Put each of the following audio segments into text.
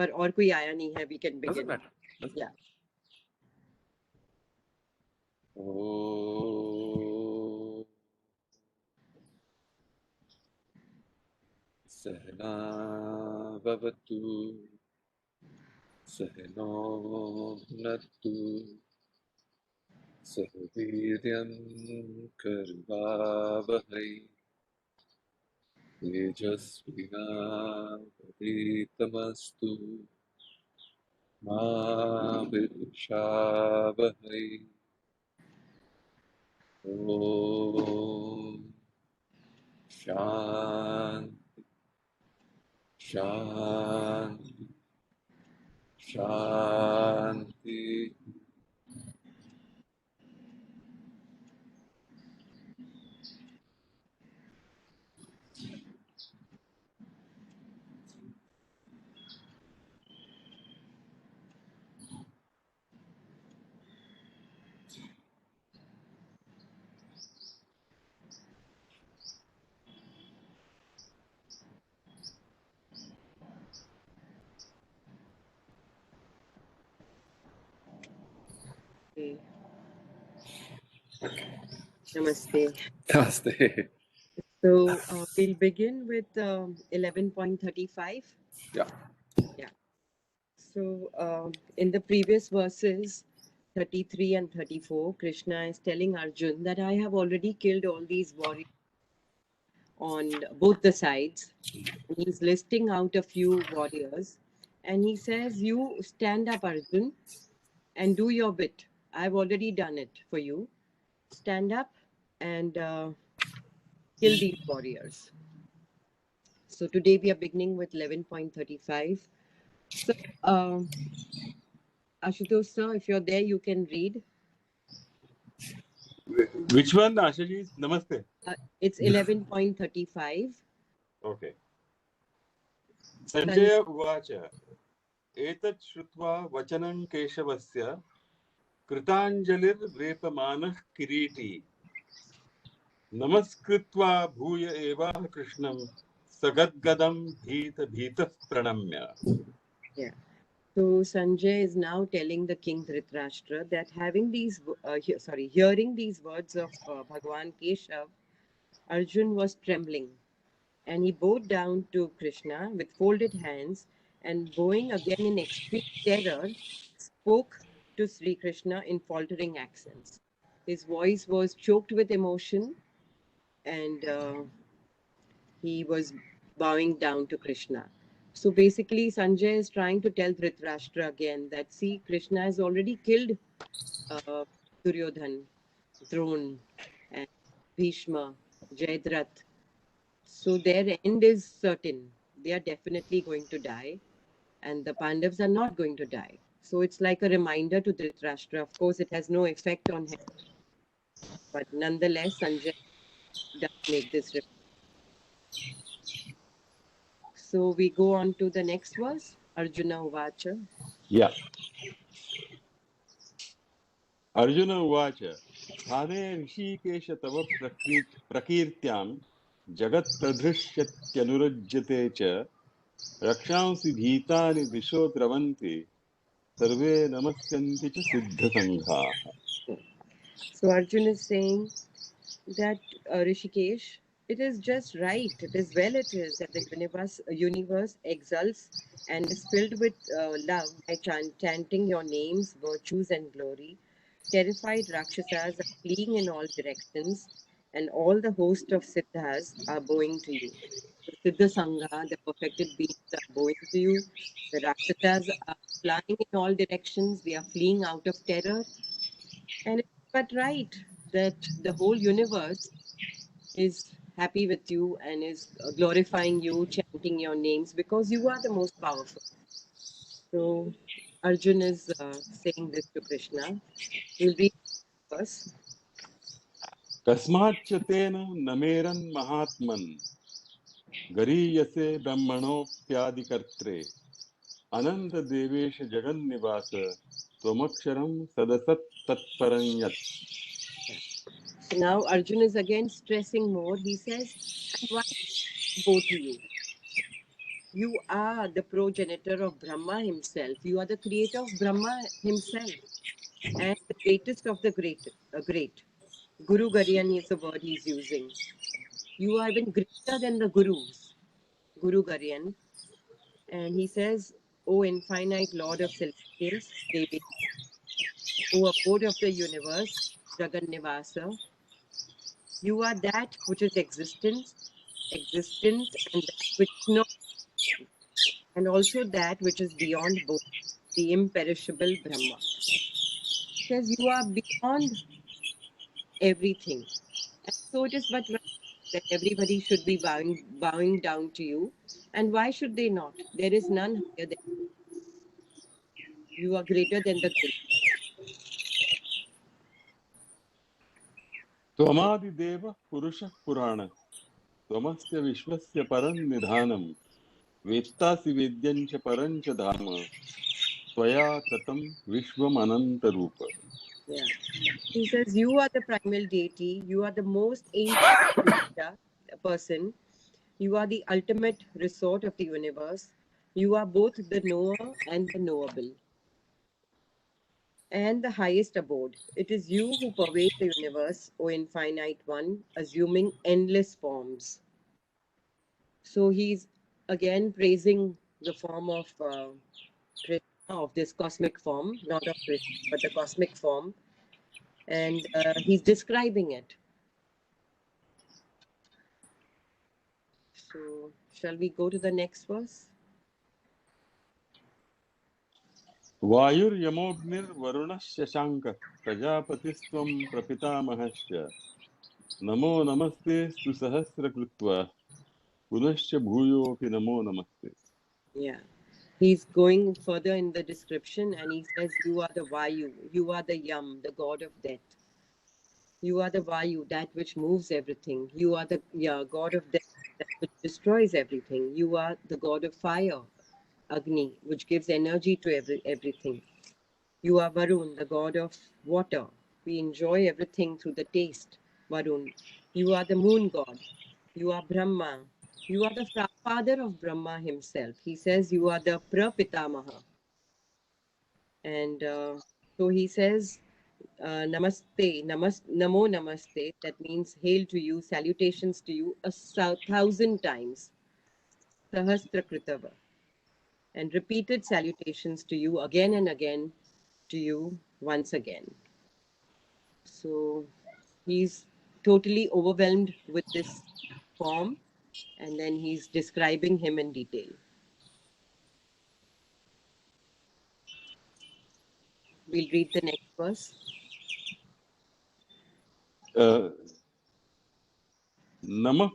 पर और कोई आया नहीं है. We can begin. Doesn't matter. Yeah. Oh. Sahna bhavatu, sahno bhunaktu, sah veeryam karvavahai, tejasvinavaditamastu, ma vidvishavahai. Om Shanti Shanti Shanti. Namaste. Namaste. So we'll begin with 11.35. Yeah. Yeah. So in the previous verses 33 and 34, Krishna is telling Arjun that I have already killed all these warriors on both the sides. He's listing out a few warriors and he says, you stand up, Arjun, and do your bit. I've already done it for you. Stand up and kill these warriors. So today we are beginning with 11.35. So Ashutosh sir, if you're there, you can read. Which one, Ashaji? Namaste. It's 11.35. Okay. Sanjaya uvacha etat shrutva vachanam keshavasya kritanjalir vrepamanah kiriti namaskritva bhuya eva krishnam sagadgadam bhitah pranamya. Yeah. So Sanjay is now telling the king Dhritarashtra that hearing these words of Bhagwan Keshav, Arjun was trembling, and he bowed down to Krishna with folded hands, and bowing again in extreme terror, spoke to Sri Krishna in faltering accents. His voice was choked with emotion, and he was bowing down to Krishna. So basically, Sanjay is trying to tell Dhritarashtra again that, see, Krishna has already killed Duryodhan, Dron, and Bhishma, Jayadratha. So their end is certain. They are definitely going to die, and the Pandavas are not going to die. So it's like a reminder to Dhritarashtra. Of course, it has no effect on him, but nonetheless, Sanjay does make this reminder. So we go on to the next verse, Arjuna Uvacha. Yeah. Arjuna uvacha thane rishikesha tava prakirtyam jagat pradhrishyatyanurajyate cha rakshansi bhitani disho dravanti sarve namasyanti cha siddha sangha. So Arjuna is saying that Rishikesh, it is just right. It is that the universe exults and is filled with love by chanting your names, virtues, and glory. Terrified Rakshasas are fleeing in all directions, and all the host of Siddhas are bowing to you. The Siddha Sangha, the perfected beings, are bowing to you. The Rakshasas are flying in all directions. They are fleeing out of terror. And it's but right that the whole universe is happy with you and is glorifying you, chanting your names because you are the most powerful. So Arjun is saying this to Krishna. We'll read first. Kasmachatena nameran mahatman gariyase brahmanopyadikartre ananta devesha jagan nivasa tvamaksharam sadasat tatparanyat. So now Arjun is again stressing more. He says, and why bow to you? You are the progenitor of Brahma himself. You are the creator of Brahma himself and the greatest of the great. Guru Garyan is the word he's using. You are even greater than the Gurus, Guru Garyan. And he says, O infinite Lord of celestials, Devi, O abode of the universe, Jagannivasa, you are that which is existent, and that which is not, and also that which is beyond both, the imperishable Brahma. Says you are beyond everything. And so it is but right that everybody should be bowing down to you. And why should they not? There is none higher than you. You are greater than the great. त्वमादिदेव पुरुषः पुराण त्वमस्य विश्वस्य परं निधानं वेत्तासि वेद्यं च परं च धाम त्वया ततं विश्वमनन्तरूप. Yeah. He says, you are the primal deity. You are the most ancient person. You are the ultimate resort of the universe. You are both the knower and the knowable, and the highest abode. It is you who pervade the universe, O infinite one, assuming endless forms. So he's again praising the form of Krishna, of this cosmic form, not of Krishna, but the cosmic form, and he's describing it. So, shall we go to the next verse? वायुर्यमोऽग्निर्वरुणः शशाङ्कः प्रजापतिस्त्वं प्रपितामहश्च नमो नमस्तेऽस्तु सहस्रकृत्वा पुनश्च भूयोऽपि नमो नमस्ते. Yeah. He's going further in the description and he says, you are the Vayu, you are the Yam, the god of death. You are the Vayu, that which moves everything. You are the god of death, that which destroys everything. You are the god of fire, Agni, which gives energy to everything. You are Varun, the god of water. We enjoy everything through the taste, Varun. You are the moon god. You are Brahma. You are the father of Brahma himself. He says you are the Prapitamaha. And so he says, Namaste, Namo Namaste. That means hail to you, salutations to you 1,000 times. Sahasra Kritava. And repeated salutations to you again and again, to you once again. So he's totally overwhelmed with this form, and then he's describing him in detail. We'll read the next verse. नमः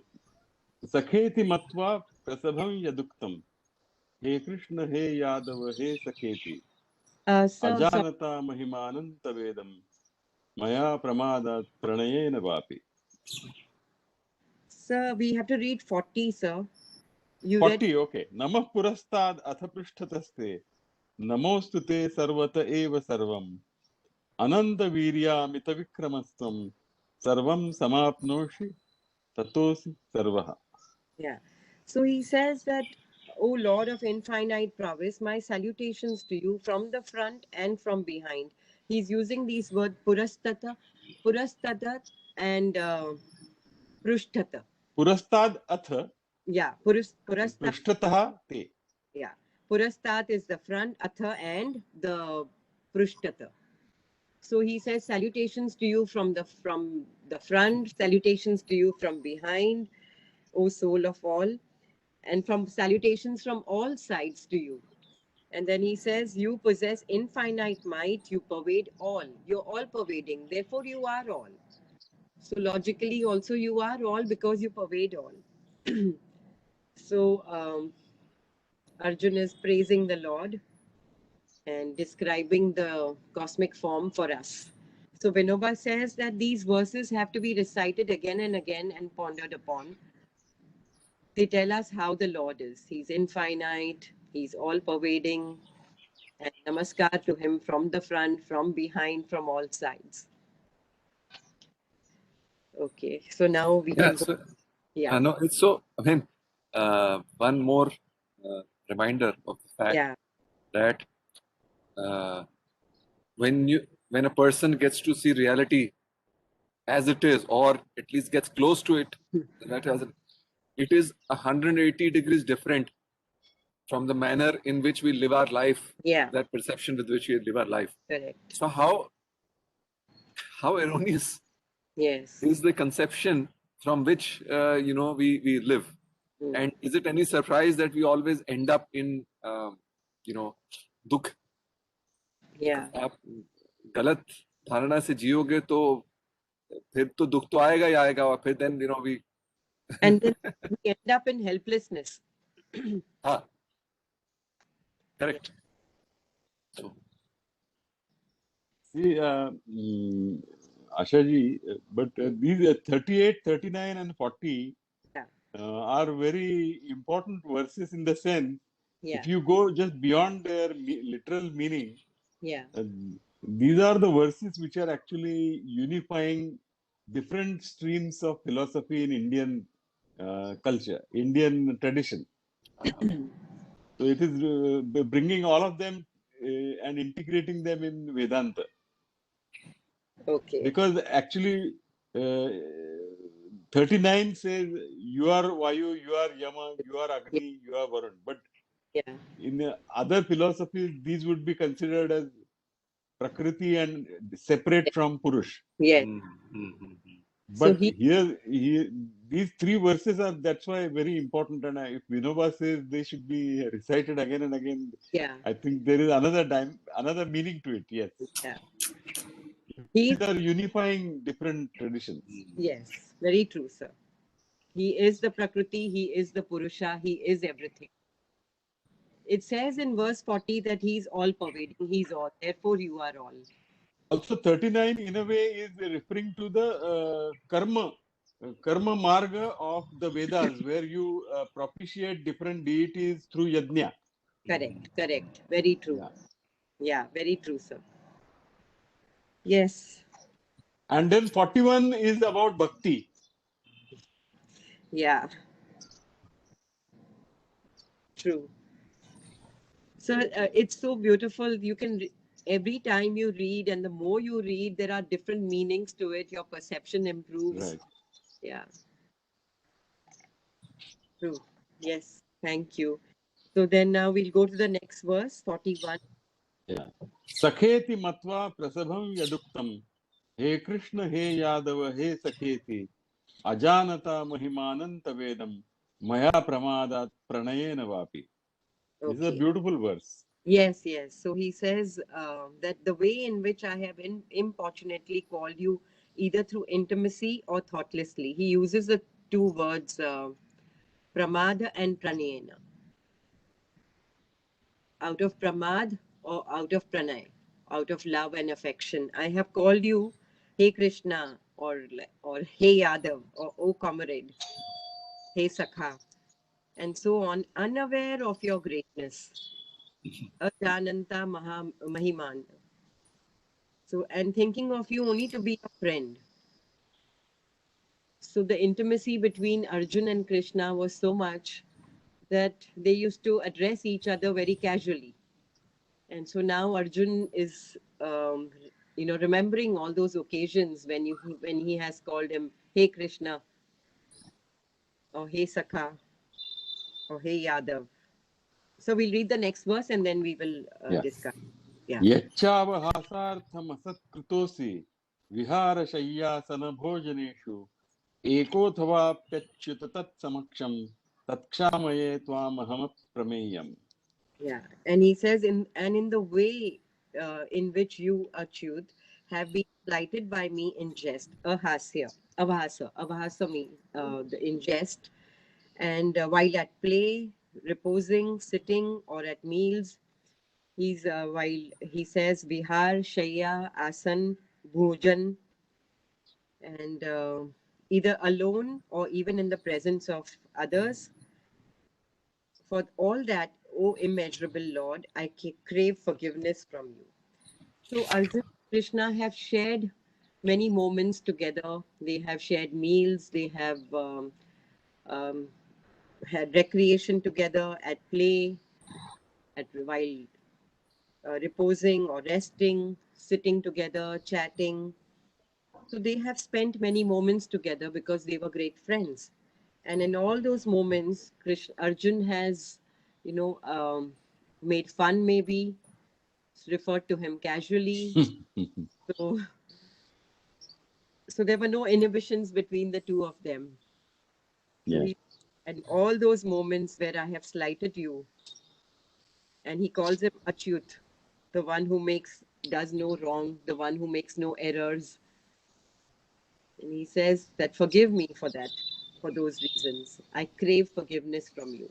सखेति मत्वा प्रसभं यदुक्तं हे कृष्ण हे यादव हे सखेति अजानता महिमानन्तवेदं मया प्रमादात् प्रणयेन वापि. Sir, we have to read 40, sir. You 40, read? okay. नमः पुरस्ताद् अथ पृष्ठतस्ते नमोऽस्तु ते सर्वत एव सर्वम् अनन्तवीर्यामितविक्रमस्त्वं सर्वं समाप्नोषि ततोऽसि सर्वः. Yeah. So he says that, O Lord of infinite prowess, my salutations to you from the front and from behind. He's using these words purastata, and prushtata. पुरस्ताद् अथ Yeah, purastat. पृष्ठतः ते. Yeah, purastat is the front, atha and the prushtata. So he says salutations to you from the front, salutations to you from behind, O soul of all, and from salutations from all sides to you. And then he says, you possess infinite might, you pervade all. You're all pervading, therefore you are all. So logically also you are all because you pervade all. So Arjun is praising the Lord and describing the cosmic form for us. So Vinoba says that these verses have to be recited again and again and pondered upon. They tell us how the Lord is. He's infinite, he's all pervading, and namaskar to him from the front, from behind, from all sides. Okay, so now we Yeah, can go. so, Yeah. no, it's so, I mean, one more reminder of the fact Yeah. that when a person gets to see reality as it is, or at least gets close to it, that it is 180 degrees different from the manner in which we live our life, Yeah. that perception with which we live our life. Correct. So how erroneous Yes. is the conception from which we live, Mm. and is it any surprise that we always end up in dukh? Yeah. आप गलत धारणा से जियोगे तो फिर तो दुख तो आएगा ही आएगा, और फिर then we And then we end up in helplessness. हाँ, correct. So See, Ashaji, but these 38, 39 and 40 Yeah. are very important verses in the sense, Yeah. if you go just beyond their literal meaning, Yeah. these are the verses which are actually unifying different streams of philosophy in Indian culture, Indian tradition. So it is bringing all of them and integrating them in Vedanta. Okay. Because actually, 39 says, you are Vayu, you are Yama, you are Agni, you are Varun. But Yeah. in other philosophies, these would be considered as Prakriti and separate from Purush. Yes. So But here, these three verses are, that's why, very important. And if Vinoba says they should be recited again and again, yeah. I think there is another meaning to it. Yes. Yeah. These are unifying different traditions. Yes. Very true, sir. He is the Prakriti, he is the Purusha, he is everything. It says in verse 40 that he's all pervading, he's all, therefore you are all. Also, 39 in a way is referring to the karma marga of the Vedas, where you propitiate different deities through yajna. Correct. Very true. Yeah, very true, sir. Yes. And then 41 is about bhakti. Yeah. True. So it's so beautiful. You can every time you read, and the more you read, there are different meanings to it. Your perception improves. Right. Yeah. True. Yes. Thank you. So then now we'll go to the next verse, 41. Yeah. Sakheti matva prasabham yaduktam. He Krishna, he Yadava, he Sakheti. Ajanata mahimananta vedam. Maya pramadat pranayena vapi. This is a beautiful verse. Yes. So he says that the way in which I have importunately called you, either through intimacy or thoughtlessly, he uses the two words, pramada and pranayena. Out of pramad or out of pranay, out of love and affection. I have called you, Hey Krishna, or Hey Yadav, or O comrade, Hey Sakha, and so on, unaware of your greatness. Ajananta Mahiman. So, and thinking of you only to be a friend. So, the intimacy between Arjun and Krishna was so much that they used to address each other very casually. And so now Arjun is, remembering all those occasions when he has called him, Hey Krishna, or Hey Sakha, or Hey Yadav. So we'll read the next verse and then we will discuss. Yeah. यच्चावहासार्थम असत्कृतोसि Vihar शय्यासन भोजनेषु एकोऽथवाप्यच्युत तत्समक्षं तत्क्षामये त्वामहमप् प्रमेयम्. Yeah, and he says, in the way in which you, Achyut, have been slighted by me in jest, abhasa means in jest, and while at play, reposing, sitting, or at meals, while he says vihar, shaya, asan, bhojan, and either alone or even in the presence of others. For all that, O immeasurable Lord, I crave forgiveness from you. So Arjun and Krishna have shared many moments together. They have shared meals. They have had recreation together, at play, at while reposing or resting, sitting together, chatting. So they have spent many moments together because they were great friends. And in all those moments, Arjun has, made fun, maybe referred to him casually. So, so there were no inhibitions between the two of them. So Yeah. and all those moments where I have slighted you, and he calls him Achyut, the one who does no wrong, the one who makes no errors. And he says that forgive me for that, for those reasons. I crave forgiveness from you.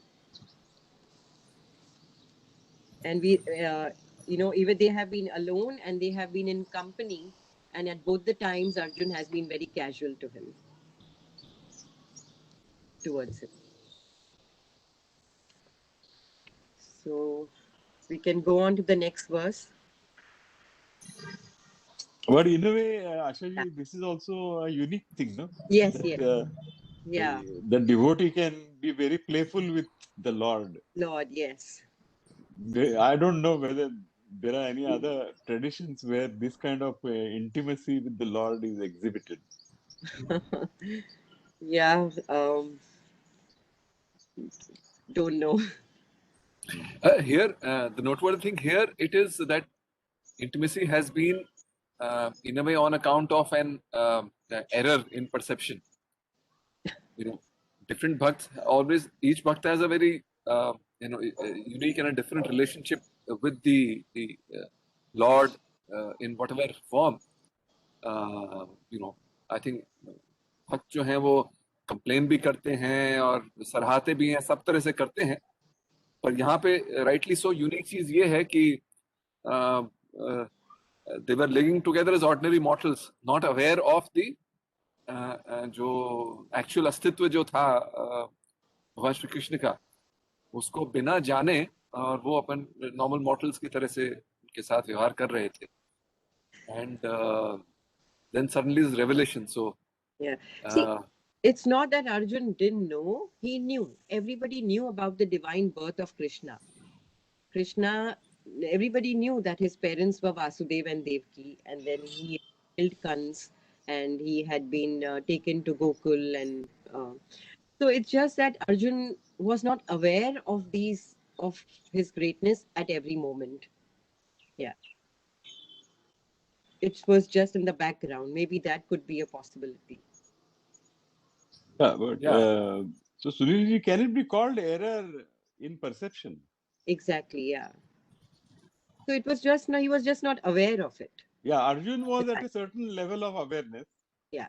And even they have been alone and they have been in company. And at both the times, Arjun has been very casual towards him. So we can go on to the next verse. But in a way, Yeah. Ashaji, this is also a unique thing, no? Yes, That yes. Yeah. the devotee can be very playful with the Lord. Lord, yes. I don't know whether there are any other traditions where this kind of intimacy with the Lord is exhibited. Yeah. Don't know. Here, the noteworthy thing here, it is that intimacy has been in a way on account of an error in perception. Different bhakts always, each bhakta has a very unique and a different relationship with the Lord in whatever form. I think भक्त जो हैं वो complain भी करते हैं और सराहते भी हैं, सब तरह से करते हैं. पर यहाँ पे rightly so यूनिक चीज ये है कि they were living together as ordinary mortals, not aware of the जो एक्चुअल अस्तित्व जो था भगवान श्री कृष्ण का, उसको बिना जाने और वो अपन नॉर्मल मॉर्टल्स की तरह से उनके साथ व्यवहार कर रहे थे. And then suddenly is revelation. So Yeah. See, it's not that Arjun didn't know. He knew. Everybody knew about the divine birth of Krishna. Everybody knew that his parents were Vasudeva and Devki, and then he killed Kans, and he had been taken to Gokul, and so it's just that Arjun was not aware of his greatness at every moment. Yeah, it was just in the background. Maybe that could be a possibility. Yeah, but yeah, so Sunilji, can it be called error in perception? Exactly. Yeah. So it was just he was just not aware of it. Yeah, Arjun was at a certain level of awareness, Yeah.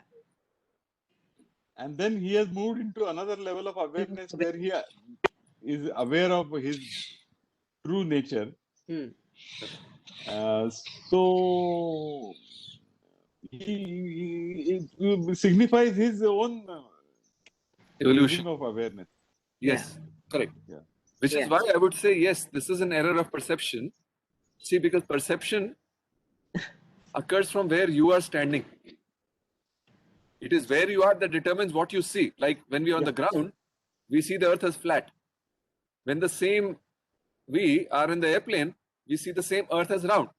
and then he has moved into another level of awareness where he is aware of his true nature. Hmm. So it signifies his own evolution. raising of awareness. Yes, correct. Yeah. Which is why I would say yes, this is an error of perception. See, because perception occurs from where you are standing. It is where you are that determines what you see. Like when we are on the ground, we see the earth as flat. When the same we are in the airplane, we see the same earth as round.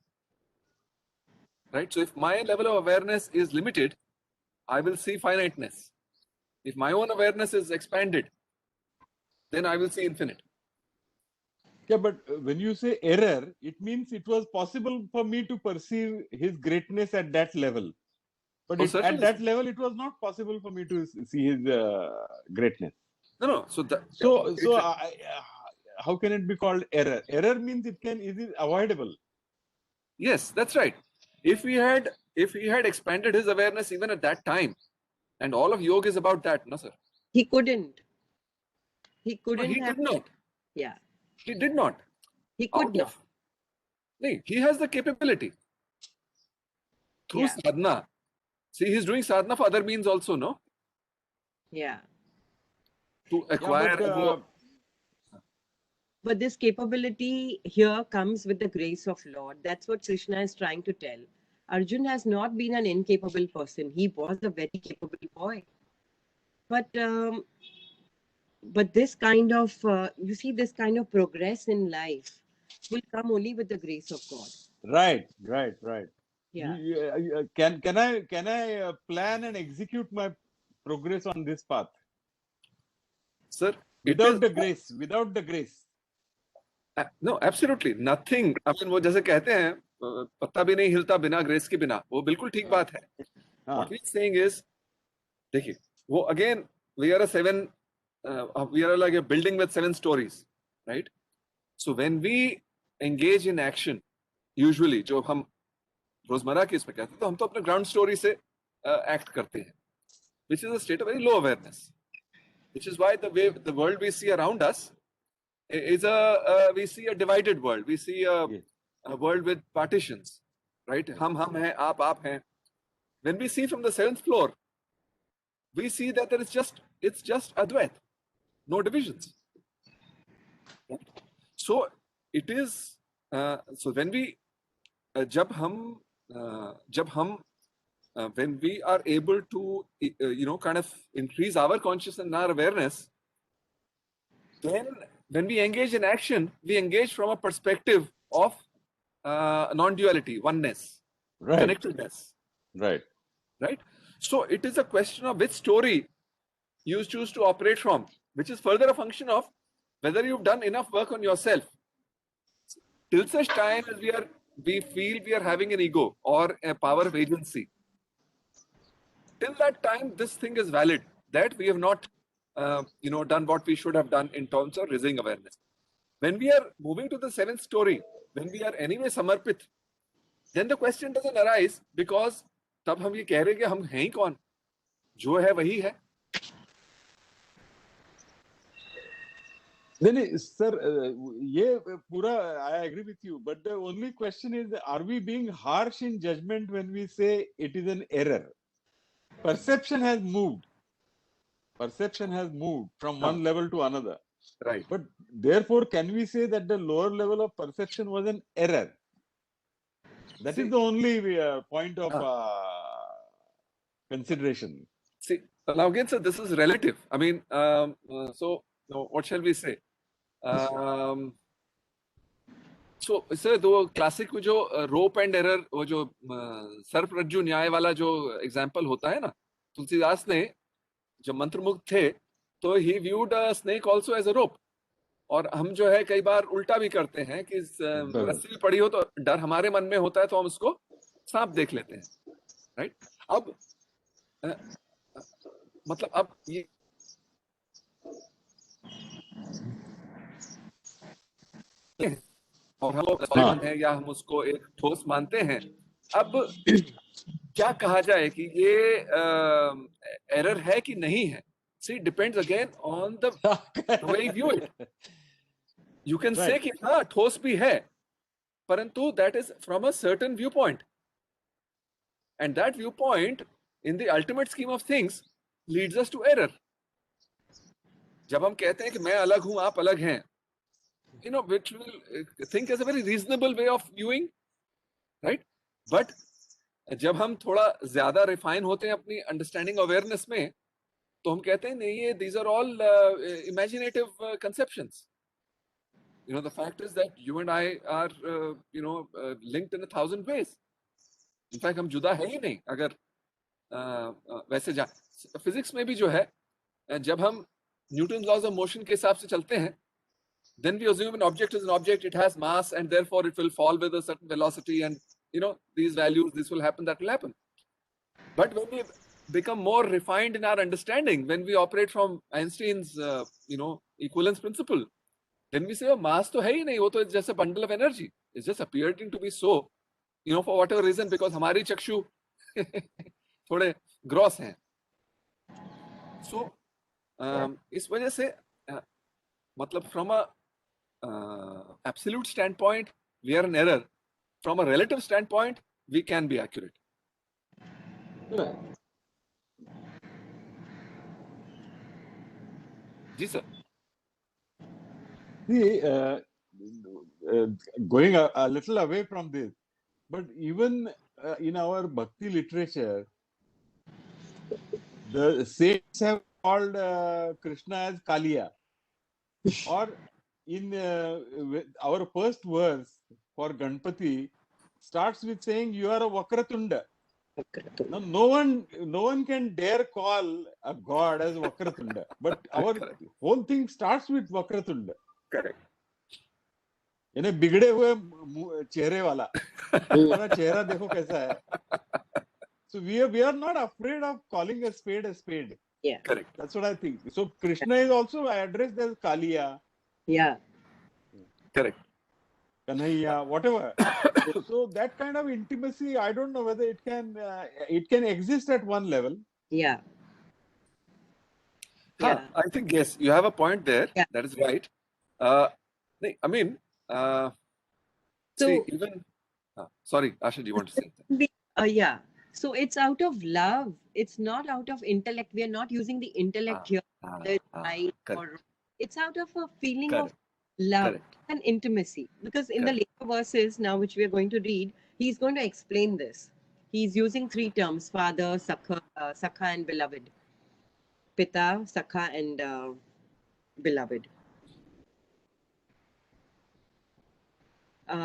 Right? So if my level of awareness is limited, I will see finiteness. If my own awareness is expanded, then I will see infinite. Yeah, but when you say error, it means it was possible for me to perceive his greatness at that level. But at that level, it was not possible for me to see his greatness. No. So how can it be called error? Error means is it avoidable? Yes, that's right. If he had expanded his awareness even at that time, and all of yoga is about that, no sir. He couldn't. He did not. Yeah. He did not. He could not. He has the capability. Through sadhana. See, he's doing sadhana for other means also, no? Yeah. To acquire. But this capability here comes with the grace of Lord. That's what Krishna is trying to tell. Arjun has not been an incapable person. He was a very capable boy. But But this kind of, you see, this kind of progress in life will come only with the grace of God. Right. Yeah. Can I plan and execute my progress on this path Sir, it without is the grace? Without the grace. no, absolutely nothing. I mean, वो जैसे कहते हैं पत्ता भी नहीं हिलता बिना grace के बिना, वो बिल्कुल ठीक बात है. हाँ. What we saying is, देखिए, वो again we are a seven, we are like a building with 7 stories, right? So when we engage in action, usually जो हम रोजमर्रा के इसमें कहते हैं, तो हम तो अपने ग्राउंड स्टोरी से एक्ट करते हैं, which is a state of very low awareness, which is why the world we see around us is we see a divided world. We see Yes. a world with partitions, right? हम हैं, आप हैं. When we see from the 7th floor, we see that it's just Advait, no divisions. So it is. So when we, जब हम when we are able to kind of increase our consciousness and our awareness, then when we engage in action, we engage from a perspective of non-duality, oneness, Right. connectedness, Right. right? So it is a question of which story you choose to operate from, which is further a function of whether you've done enough work on yourself. Till such time as we feel we are having an ego or a power of agency, till that time this thing is valid, that we have not done what we should have done in terms of raising awareness. When we are moving to the 7th story, when we are anyway samarpit, then the question doesn't arise, because तब हम ये कह रहे हैं कि हम हैं ही कौन, जो है वही है. Then, sir, ये पूरा I agree with you, but the only question is, are we being harsh in judgment when we say it is an error? Perception has moved. Perception has moved from one level to another. Right. But therefore, can we say that the lower level of perception was an error? That is the only point of consideration. See, now again, sir, this is relative. I mean, so what shall we say? So, sir, the classic जो rope and error, वो जो सर्प रज्जु न्याय वाला जो example होता है ना, तुलसीदास ने जब मंत्रमुग्ध थे, तो he viewed a snake also as a rope. और हम जो है कई बार उल्टा भी करते हैं कि रस्सी पड़ी हो तो डर हमारे मन में होता है, तो हम उसको सांप देख लेते हैं, राइट? अब मतलब अब ये और हम है या हम उसको एक ठोस मानते हैं. अब क्या कहा जाए कि ये एरर है कि नहीं है? See, depends again on the way you view it. You can say कि हाँ ठोस भी है, परंतु that is from a certain viewpoint, and that viewpoint in the ultimate scheme of things leads us to error. जब हम कहते हैं कि मैं अलग हूं आप अलग हैं, which will think as a very reasonable way of viewing, right? But जब हम थोड़ा ज्यादा रिफाइन होते हैं अपनी अंडरस्टैंडिंग अवेयरनेस में, तो हम कहते हैं नहीं, ये these are all imaginative conceptions. The fact is that you and I are linked in 1,000 ways. In fact, हम जुदा है ही नहीं. अगर वैसे फिजिक्स में भी जो है, जब हम न्यूटन लॉज ऑफ मोशन के हिसाब से चलते हैं, then we assume an object is an object, it has mass, and therefore it will fall with a certain velocity, and these values, this will happen, that will happen. But when we become more refined in our understanding, when we operate from Einstein's equivalence principle, then we say, oh, mass तो है ही नहीं, वो तो just a bundle of energy. It's just appearing to be so, for whatever reason, because हमारी चक्षु थोड़े gross हैं. So इस वजह से मतलब from a absolute standpoint we are an error. From a relative standpoint we can be accurate. Ji sir. See, going a little away from this, but even in our bhakti literature, the saints have called Krishna as Kaliya. Or in our first verse for Ganpati starts with saying you are a Vakratunda. Now, no one can dare call a god as Vakratunda, but our Correct. whole thing starts with Vakratunda. Correct. यानी बिगड़े हुए चेहरे वाला, तुम्हारा चेहरा देखो कैसा है. So we are not afraid of calling a spade. Yeah. Correct. That's what I think. So Krishna is also addressed as Kaliya, Yeah. Correct. Kanhaiya, whatever. So that kind of intimacy, I don't know whether it can exist at one level. Yeah. Huh, Yeah. I think yes, you have a point there. Yeah. That is right. I mean, see, So, even sorry, Asha, do you want to say something? yeah. So it's out of love. It's not out of intellect. We are not using the intellect here. Whether it's right or Correct. wrong. It's out of a feeling of Correct. love Correct. and intimacy. Because in the Correct. later verses now, which we are going to read, he's going to explain this. He's using three terms: father, sakha, and beloved. Pita, sakha, and beloved.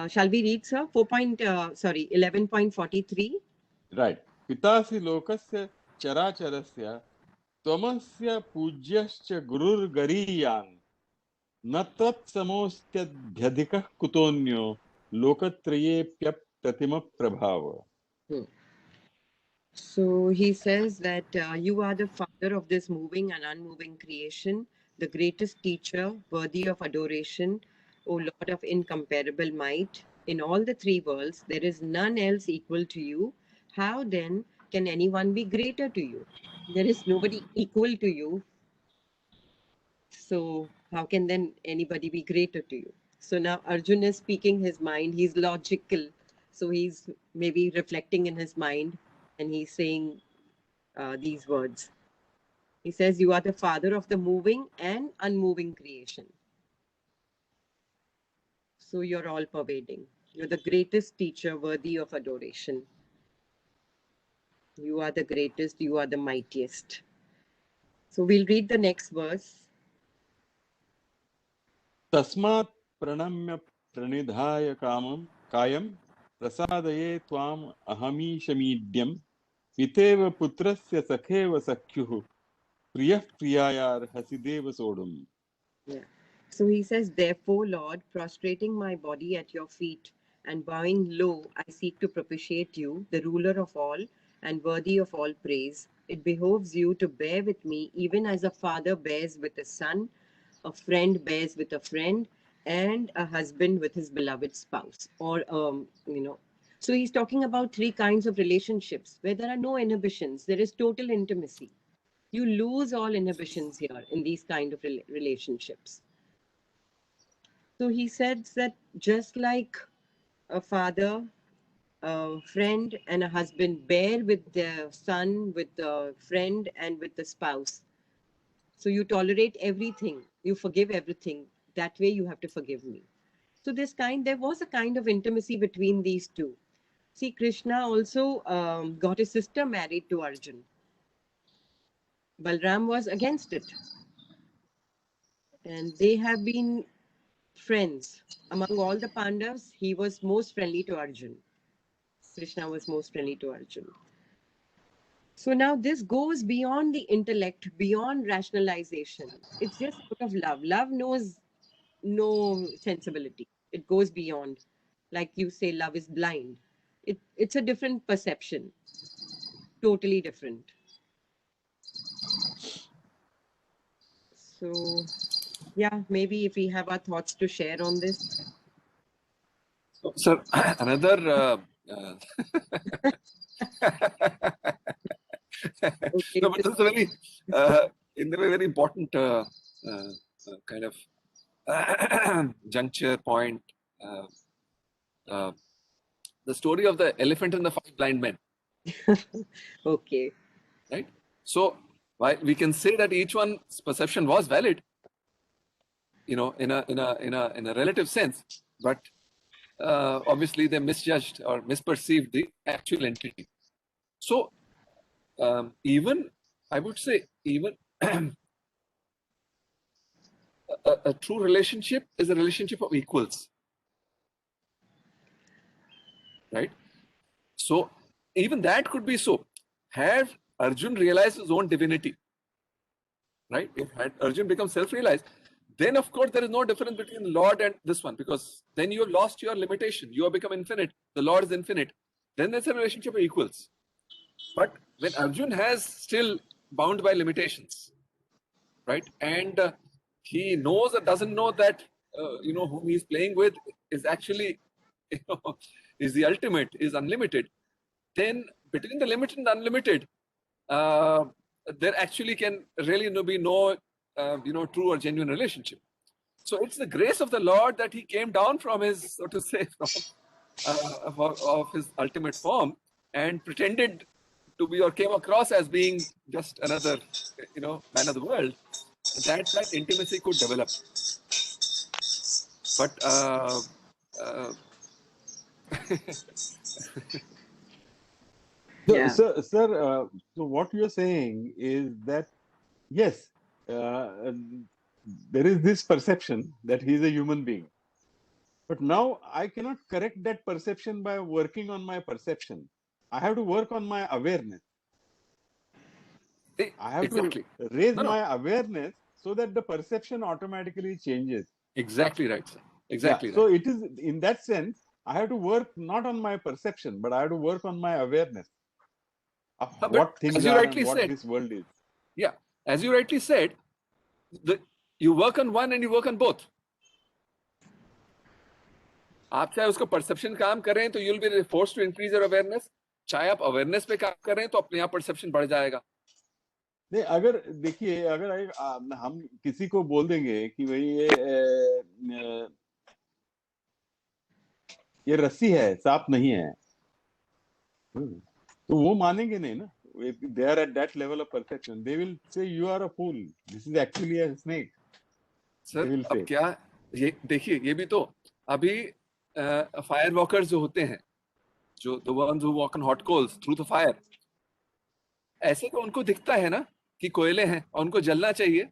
Shall we read, sir? 11.43. Right. Pitasi lokasya characharasya tvamasya pujyascha gururgariyan न तत्समोऽस्त्यध्यधिकः कुतोऽन्यो लोकत्रयेऽप्यप्रतिम प्रभाव. So he says that you are the father of this moving and unmoving creation, the greatest teacher, worthy of adoration, O Lord of incomparable might. In all the three worlds, there is none else equal to you. How then can anyone be greater to you? There is nobody equal to you. So how can then anybody be greater to you? So now Arjun is speaking his mind. He's logical. So he's maybe reflecting in his mind and he's saying these words. He says, you are the father of the moving and unmoving creation. So you're all pervading. You're the greatest teacher worthy of adoration. You are the greatest. You are the mightiest. So we'll read the next verse. तस्मात् प्रणम्य प्रणिधाय कायं प्रसादये त्वाम् अहमीशमीड्यं पितेव पुत्रस्य सखेव सख्युः प्रियः प्रियायार्हसि देव सोढुम्. Yeah. So he says, therefore, Lord, prostrating my body at your feet and bowing low, I seek to propitiate you, the ruler of all and worthy of all praise. It behoves you to bear with me, even as a father bears with a son, a friend bears with a friend, and a husband with his beloved spouse. So he's talking about three kinds of relationships where there are no inhibitions, there is total intimacy. You lose all inhibitions here in these kind of relationships. So he said that just like a father, a friend, and a husband bear with their son, with the friend, and with the spouse. So you tolerate everything, you forgive everything. That way, you have to forgive me. So there was a kind of intimacy between these two. See, Krishna also got his sister married to Arjun. Balram was against it, and they have been friends. Among all the Pandavas, he was most friendly to Arjun. Krishna was most friendly to Arjun. So now this goes beyond the intellect, beyond rationalization. It's just out of love. Love knows no sensibility. It goes beyond. Like you say, love is blind. It's a different perception, totally different. So, yeah, maybe if we have our thoughts to share on this. So, sir, another. Okay. No, but this is a very, in a way, very important kind of juncture point. The story of the elephant and the five blind men, Okay. right? So, while we can say that each one's perception was valid, in a relative sense, but obviously they misjudged or misperceived the actual entity. So, even I would say even a true relationship is a relationship of equals, right? So even that could be so. Had Arjun realized his own divinity, right? If had Arjun become self-realized, then of course there is no difference between the Lord and this one, because then you have lost your limitation. You have become infinite. The Lord is infinite. Then there's a relationship of equals. But when Arjun has still bound by limitations, right? And he knows or doesn't know that whom he's playing with is actually is the ultimate, is unlimited. Then between the limited and unlimited, there actually can really be no true or genuine relationship. So it's the grace of the Lord that he came down from his, so to say, of his ultimate form and pretended to be, or came across as being just another man of the world, that intimacy could develop. But So, Yeah. sir, so what you're saying is that yes, there is this perception that he is a human being, but now I cannot correct that perception by working on my perception. I have to work on my awareness. I have exactly. to raise No. my awareness so that the perception automatically changes. Exactly right, sir. Yeah. Exactly right. So it is in that sense, I have to work not on my perception, but I have to work on my awareness of But what things as you are and rightly what said, this world is. yeah, as you rightly said, you work on one and you work on both. आप चाहे उसको perception काम करें तो you'll be forced to increase your awareness. चाहे आप awareness पे काम करें तो अपने आप परसेप्शन बढ़ जाएगा. नहीं, अगर देखिए, अगर हम किसी को बोल देंगे कि भाई ये रस्सी है, सांप नहीं है, तो वो मानेंगे नहीं ना. If they are at that level of perception, they will say you are a fool. This is actually a snake. Sir They will अब say. क्या, ये देखिए, ये भी तो अभी फायर वॉकर्स जो होते हैं, जो the ones who walk on hot coals through the fire, ऐसे तो उनको दिखता है ना कि कोयले हैं और उनको जलना चाहिए.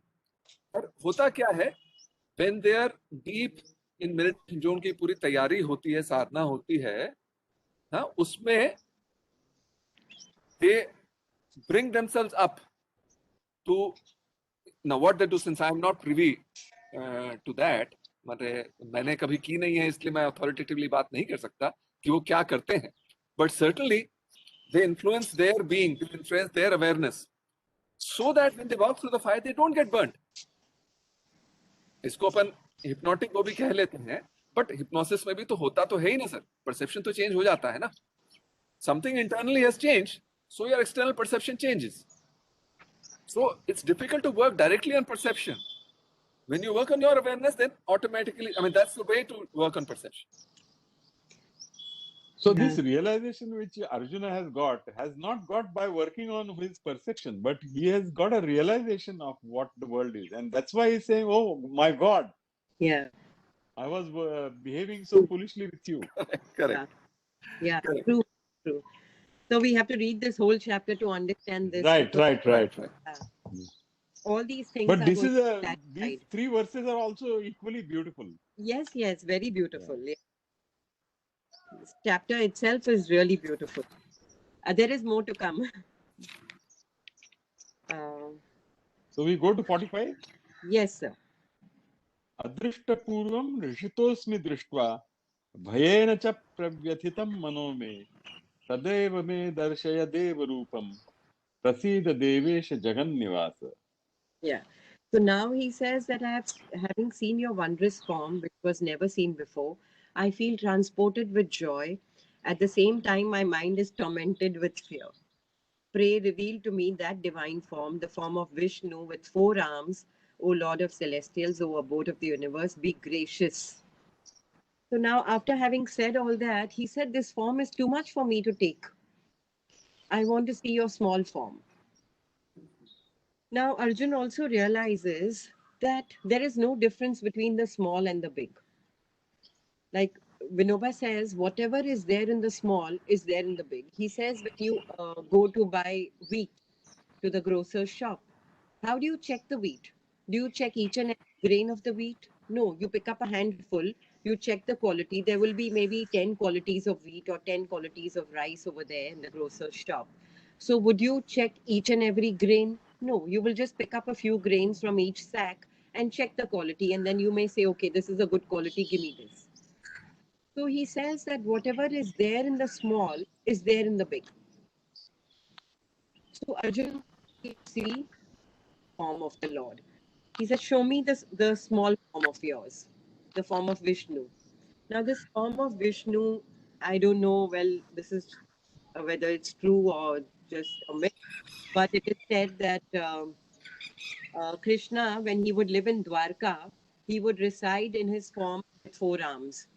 पर होता क्या है, when they are deep in meditation, जो उनकी पूरी तैयारी होती है, साधना होती है, हाँ, उसमें they bring themselves up to, now what they do, since I am not privy to that, मैंने कभी की नहीं है, इसलिए मैं authoritatively बात नहीं कर सकता कि वो क्या करते हैं. But certainly they influence their being, they influence their awareness, so that when they walk through the fire, they don't get burnt. इसको अपन हिप्नोटिक वो भी कह लेते हैं, बट हिप्नोसिस में भी तो होता तो है ही ना सर, परसेप्शन तो चेंज हो जाता है ना. Something internally has changed, so your external perception changes. So it's difficult to work directly on perception. When you work on your awareness, then automatically, I mean, that's the way to work on perception. So this realization which Arjuna has not got by working on his perception, but he has got a realization of what the world is, and that's why he's saying, "Oh my God, Yeah. I was behaving so foolishly with you." Correct. Yeah. Correct. True. True. So we have to read this whole chapter to understand this. Right. All these things But are this going is to be these clarified. 3 verses are also equally beautiful. Yes, very beautiful. Yeah. This chapter itself is really beautiful. There is more to come. So we go to 45. Yes, sir. अदृष्टपूर्वं ऋषितोऽस्मि दृष्ट्वा भयेन च प्रव्यथितं मनो मे तदेव मे दर्शय देवरूपं प्रसीद देवेश जगन्निवास. Yeah. So now he says that having seen your wondrous form, which was never seen before, I feel transported with joy. At the same time, my mind is tormented with fear. Pray, reveal to me that divine form, the form of Vishnu with 4 arms, O Lord of Celestials, O abode of the universe, be gracious. So now, after having said all that, he said, this form is too much for me to take. I want to see your small form. Now, Arjun also realizes that there is no difference between the small and the big. Like Vinoba says, whatever is there in the small is there in the big. He says, when you go to buy wheat to the grocer's shop, how do you check the wheat? Do you check each and every grain of the wheat? No, you pick up a handful, you check the quality. There will be maybe 10 qualities of wheat or 10 qualities of rice over there in the grocer's shop. So, would you check each and every grain? No, you will just pick up a few grains from each sack and check the quality, and then you may say, okay, this is a good quality, give me this. So, he says that whatever is there in the small is there in the big. So, Arjun, you see form of the Lord. He said, show me the small form of yours, the form of Vishnu. Now, this form of Vishnu, I don't know, well, this is whether it's true or just a myth, but it is said that Krishna, when he would live in Dwarka, he would reside in his form with four arms.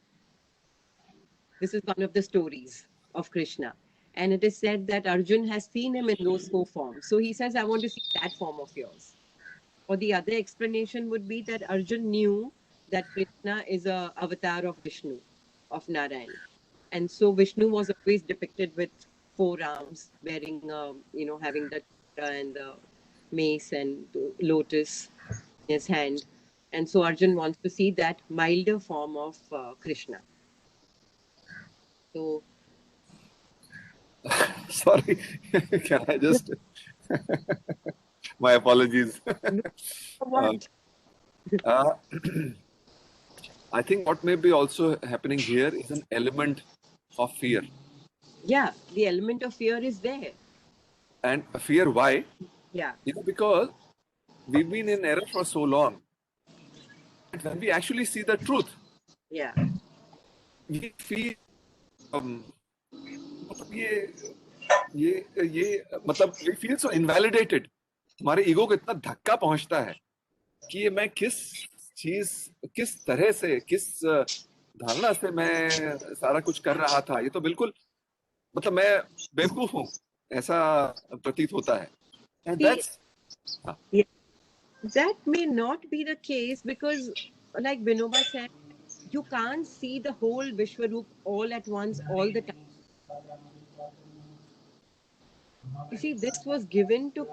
This is one of the stories of Krishna. And it is said that Arjun has seen him in those four forms. So he says, I want to see that form of yours. Or the other explanation would be that Arjun knew that Krishna is a avatar of Vishnu, of Narayan. And so Vishnu was always depicted with four arms, wearing, having the and the mace and the lotus in his hand. And so Arjun wants to see that milder form of Krishna. So, Sorry, can I just? My apologies. what? Uh, I think what may be also happening here is an element of fear. Yeah, the element of fear is there. And fear, why? Yeah, Because we've been in error for so long. And when we actually see the truth, yeah, we feel ये मतलब we feel so invalidated. हमारे ego को इतना धक्का पहुंचता है कि ये मैं किस तरह से, किस धारणा से मैं सारा कुछ कर रहा था, ये तो बिल्कुल मतलब मैं बेवकूफ हूँ, ऐसा प्रतीत होता है. And see, that's yeah, that may not be the case because, like Vinoba said, you can't see the whole Vishwaroop all at once, all the time. You see, this was given to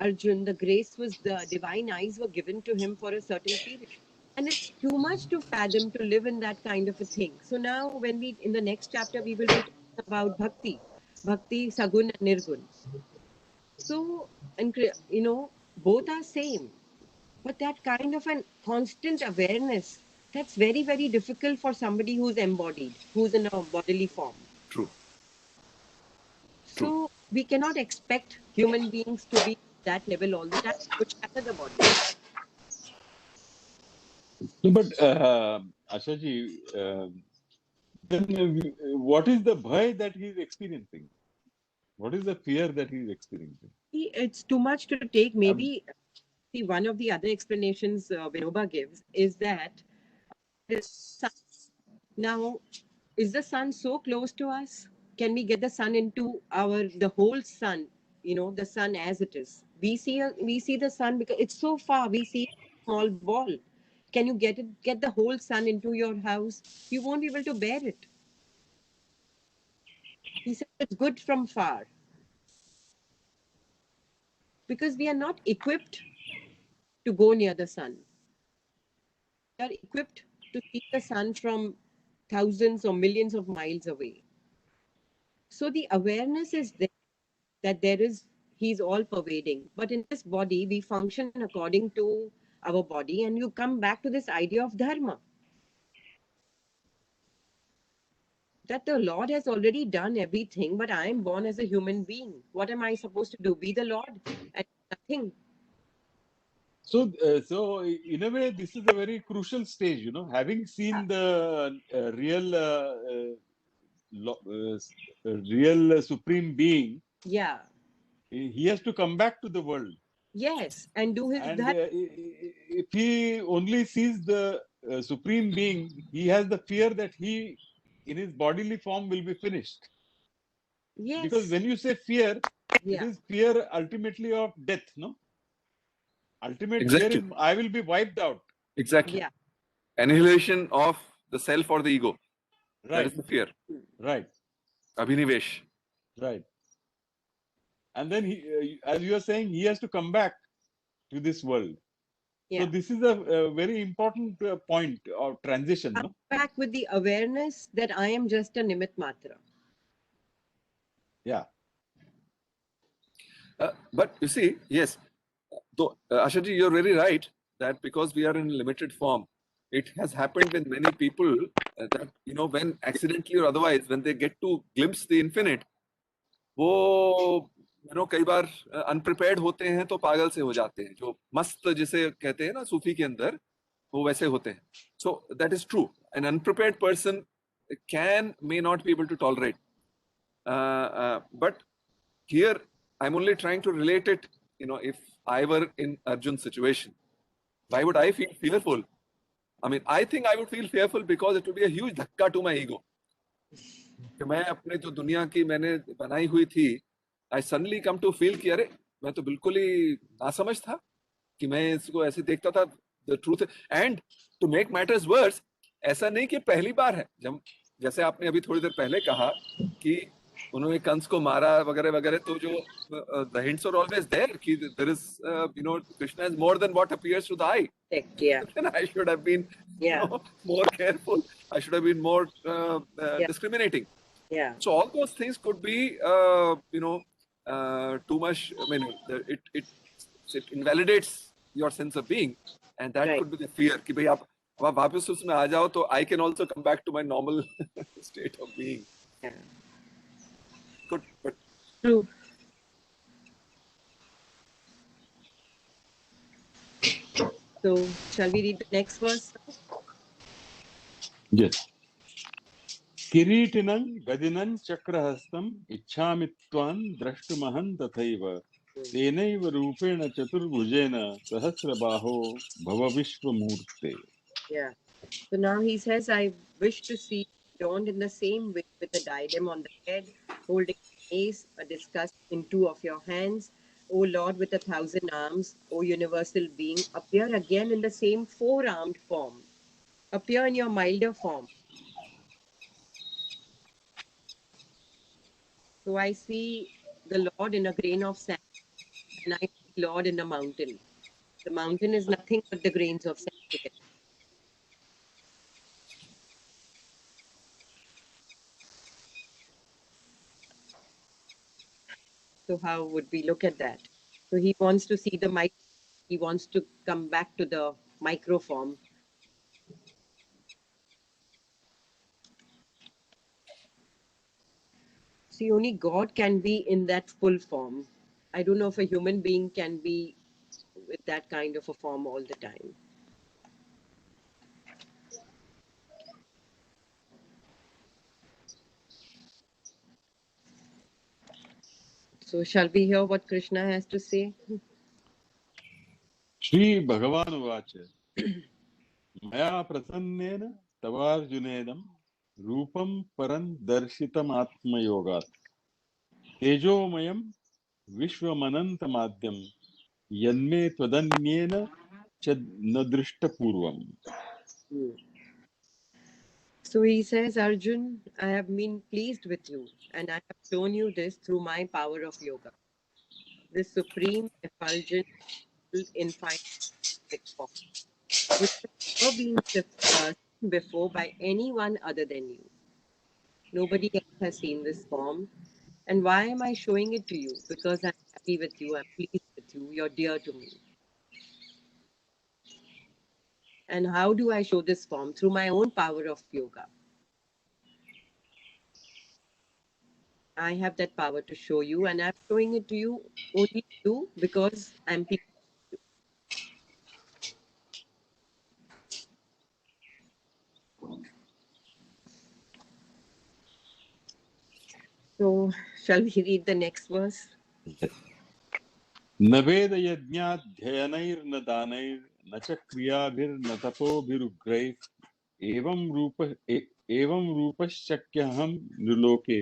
Arjun. The grace was, the divine eyes were given to him for a certain period. And it's too much to fathom to live in that kind of a thing. So now, when we, in the next chapter, we will be talking about Bhakti, Sagun, and Nirgun. So, and both are same. But that kind of an constant awareness, that's very, very difficult for somebody who's embodied, who's in a bodily form. true. So we cannot expect human beings to be that level all the time. It would shatter the body. No, but Ashaji, then what is the bhai that he is experiencing? What is the fear that he is experiencing? It's too much to take. Maybe see, one of the other explanations Vinoba gives is that the sun, now, is the sun so close to us? Can we get the sun into the whole sun? The sun as it is. We see the sun because it's so far. We see a small ball. Can you get the whole sun into your house? You won't be able to bear it. He said it's good from far because we are not equipped to go near the sun. We are equipped to see the sun from thousands or millions of miles away. So the awareness is there that he's all pervading. But in this body, we function according to our body, and you come back to this idea of dharma. That the Lord has already done everything, but I am born as a human being. What am I supposed to do? Be the Lord and nothing. So, in a way, this is a very crucial stage. Having seen the real supreme being, Yeah. he has to come back to the world. Yes, and do his And dharma. if he only sees the supreme being, he has the fear that he, in his bodily form, will be finished. Because Yes. when you say fear, it Yeah. is fear ultimately of death, no? Ultimate fear Exactly. is I will be wiped out. Exactly. Yeah. Annihilation of the self or the ego. That Right, is the fear. right, Abhinivesh. right. And then he, as you are saying, he has to come back to this world. So this is a very important point of transition, no? Back with the awareness that I am just a Nimit Matra. Yeah. But you see, yes, though, Ashaji, you're very right that because we are in limited form, it has happened with many people that, you know, when accidentally or otherwise, when they get to glimpse the infinite, वो you know कई बार अनप्रिपेयर्ड होते हैं तो पागल से हो जाते हैं, जो मस्त जिसे कहते हैं ना सूफी के अंदर, वो वैसे होते हैं. So that is true. An unprepared person may not be able to tolerate. But here I'm only trying to relate it. You know, if I were in Arjun's situation, why would I feel fearful? I mean, I think I would feel fearful because it would be a huge धक्का to my ego. कि मैं अपने जो दुनिया की मैंने बनाई हुई थी, I suddenly come to feel कि अरे मैं तो बिल्कुल ही नासमझ था कि मैं इसको ऐसे देखता था. The truth and to make matters worse, ऐसा नहीं कि पहली बार है. जब जैसे आपने अभी थोड़ी देर पहले कहा कि उन्होंने कंस को मारा वगैरह वगैरह, तो जो the hints are always there कि there is you know Krishna is more than what appears to the eye. Yeah. Then I should have been you know, more careful. I should have been more discriminating. Yeah. So all those things could be you know too much. I mean, it invalidates your sense of being, and that could be the fear कि भाई आप वापस उसमें आ जाओ तो I can also come back to my normal state of being. Yeah. Good, but True. So, shall we read the next verse? Yes. किरीटिनं गदिनं चक्रहस्तं इच्छामि त्वां द्रष्टुमहं तथैव तेनैव रूपेण चतुर्भुजेन सहस्रबाहो भव विश्वमूर्ते. Yeah. So now he says, I wish to see you adorned in the same way with a diadem on the head, holding an ace, a discus in two of your hands. O Lord with 1,000 arms, O universal being, appear again in the same four-armed form. Appear in your milder form. So I see the Lord in a grain of sand, and I see Lord in a mountain. The mountain is nothing but the grains of sand together. So how would we look at that? So he wants to see the mic. He wants to come back to the microform. See, only God can be in that full form. I don't know if a human being can be with that kind of a form all the time. So shall we hear what Krishna has to say? Shri भगवान उवाच मया प्रसन्नेन तवार्जुनेदं रूपं परं दर्शितमात्मयोगात् तेजोमयं विश्वमनन्तमाद्यं यन्मे त्वदन्येन च न दृष्टपूर्वम्. So he says, Arjun, I have been pleased with you, and I have shown you this through my power of yoga. This supreme, effulgent, infinite form, which has never been seen before by anyone other than you. Nobody else has seen this form. And why am I showing it to you? Because I'm happy with you, I'm pleased with you, you're dear to me. And how do I show this form? Through my own power of yoga. I have that power to show you, and I'm showing it to you only you because I'm pleased with you. So, shall we read the next verse? न वेदयज्ञाध्ययनैर्न दानैर्न च क्रियाभिर्न तपोभिरुग्रैः एवं रूपश्चक्यहं नृलोके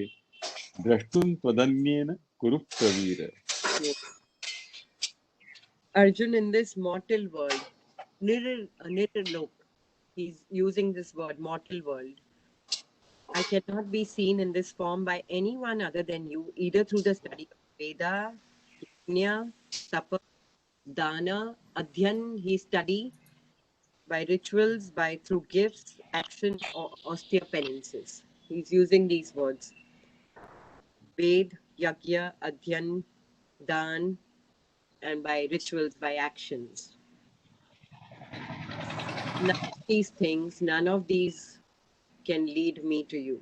द्रष्टुं त्वदन्येन कुरु Pravir. Arjun, in this mortal world, Nirlok, he's using this word, mortal world. I cannot be seen in this form by anyone other than you, either through the study of Veda, Yajna, Tapa, Dana, Adhyan, he study, by rituals, by through gifts, action, or austere penances. He's using these words. Ved, Yagya, Adhyan, Dan, and by rituals, by actions. None of these things, none of these can lead me to you.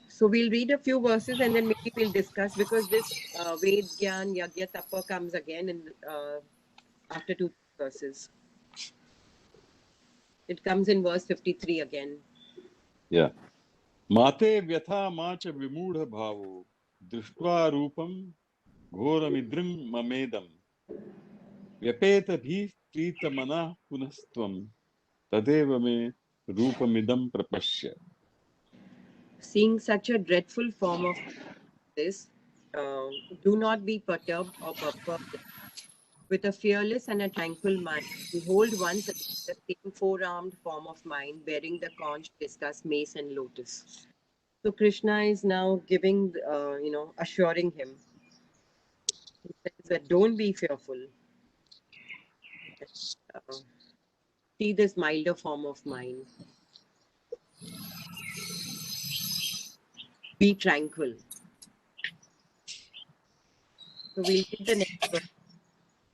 So we'll read a few verses and then maybe we'll discuss, because this Ved, Gyan, Yagya, Tapa comes again in after two verses. It comes in verse 53 again. Yeah. Mate vyatha macha vimudha bhavo drishtva rupam ghoramidrim mamedam vyapeta bhi prita mana punastvam tadeva me rupamidam prapashya. Seeing such a dreadful form of this, do not be perturbed or perplexed. With a fearless and a tranquil mind, behold once again the same four-armed form of mine bearing the conch, discus, mace, and lotus. So Krishna is now giving, assuring him. He says that don't be fearful. Uh, See this milder form of mine. Be tranquil. So we'll read the next verse.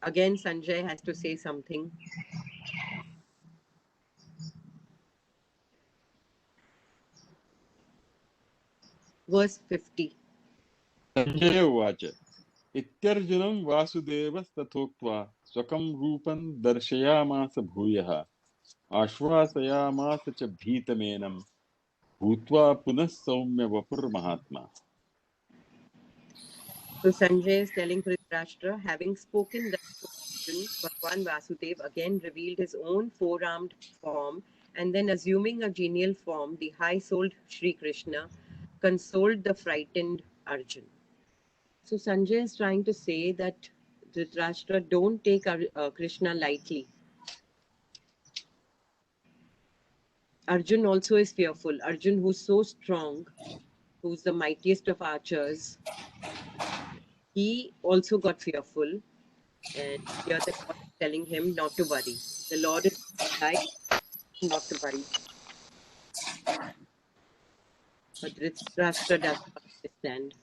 Again, Sanjay has to say something. Verse 50. Sanjaya uvacha ityarjunam vasudevastatoktva swakam rupan darshayamasa bhuyah ashvasayamasa cha bhitamenam bhutva punah saumya vapur mahatma. So Sanjay is telling Dhritarashtra, having spoken that to Arjun, Bhagwan Vasudev again revealed his own four-armed form, and then assuming a genial form, the high-souled Sri Krishna consoled the frightened Arjun. So Sanjay is trying to say that Dhritarashtra, don't take Krishna lightly. Arjun also is fearful. Arjun, who's so strong, who's the mightiest of archers, he also got fearful. And here the Lord is telling him not to worry. The Lord is like not to worry. But Dhritarashtra does not understand.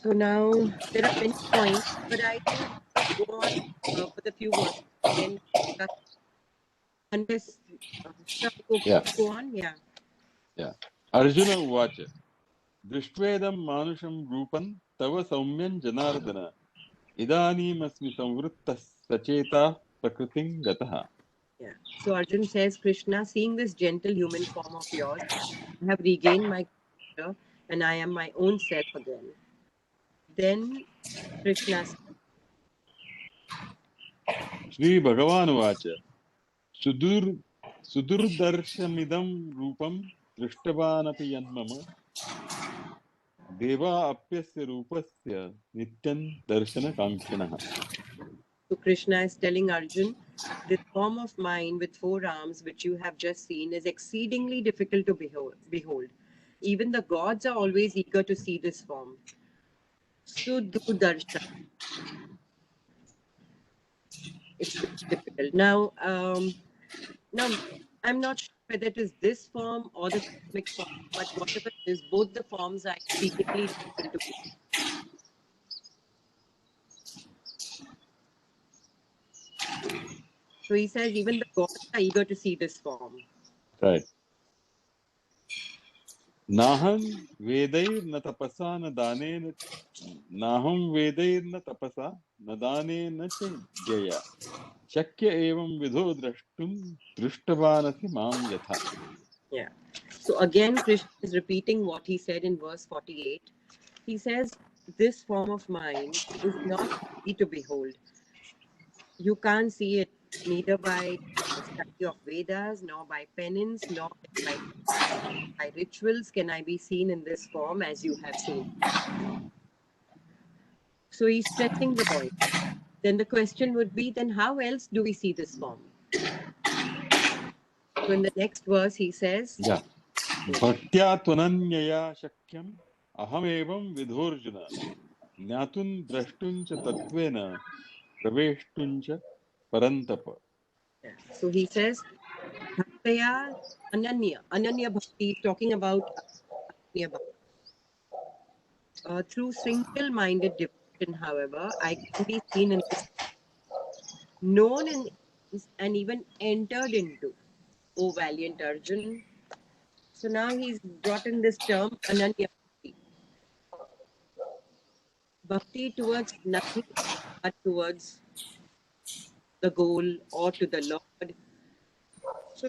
So now there are many points, but I think we just go on for the few verses and then discuss. Unless Yeah. go on, yeah. Yeah. Arjuna uvacha drishtvedam manusham rupan tava saumyan janardana idanim asmi samvrittas sacheta prakritim gataha. Yeah. So Arjun says, Krishna, seeing this gentle human form of yours, I have regained my character and I am my own self again. Then Krishna says, Shri Bhagavan uvacha sudurdarshamidam rupam drishtavanapi yanmama deva apyasya rupasya nityan darshana kankshinaha. so Krishna is telling Arjun, this form of mine with four arms, which you have just seen, is exceedingly difficult to behold. Even the gods are always eager to see this form. Sududarshan. It's very difficult. Now, I'm not sure whether it is this form or the cosmic form, but whatever it is, both the forms are exceedingly difficult to behold. So he says even the gods are eager to see this form. Right. Naham vedair tapasa na dane naham vedair tapasa na dane na jaya shakya evam vidho drashtum drishtavanasi mam yatha. Yeah. So again, Krishna is repeating what he said in verse 48. He says, this form of mine is not easy to behold. You can't see it neither by study of Vedas, nor by penance, nor by rituals can I be seen in this form as you have seen. So he's stressing the point. Then the question would be, then how else do we see this form? So in the next verse, he says, Yeah. भक्त्या त्वनन्यया शक्यम् अहमेवं विधोर्जुन ज्ञातुं द्रष्टुं च तत्त्वेन प्रवेष्टुं च परन्तप. So he says, Bhaktaya Ananya. Ananya Bhakti is talking about Ananya Bhakti. Through single minded devotion, however, I can be seen in this, known in, and even entered into. O valiant Arjun. So now he's brought in this term Ananya Bhakti. Bhakti towards nothing but towards the goal or to the Lord. So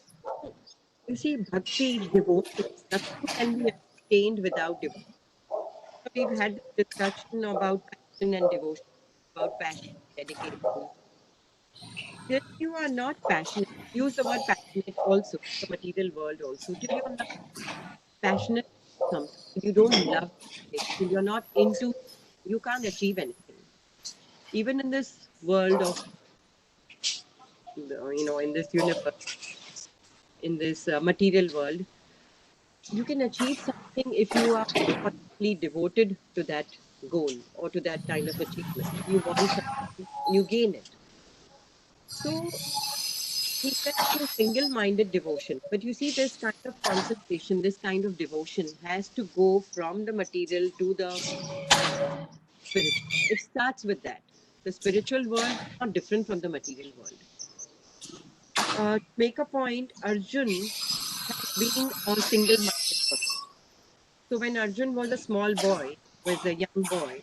you see, bhakti, devotion, nothing can be attained without devotion. So we've had this discussion about passion and devotion, about passion and dedication. Till you are not passionate, use the word passionate also, the material world also. Till you're not passionate about something, till you don't love it, till you're not into, you can't achieve anything. Even in this world of, in this universe, in this material world, you can achieve something if you are wholeheartedly devoted to that goal or to that kind of achievement. You want something, you gain it. So he said through single-minded devotion. But you see, this kind of concentration, this kind of devotion has to go from the material to the spiritual. It starts with that. The spiritual world is not different from the material world. To make a point, Arjun has been a single-minded person. So when Arjun was a small boy, was a young boy,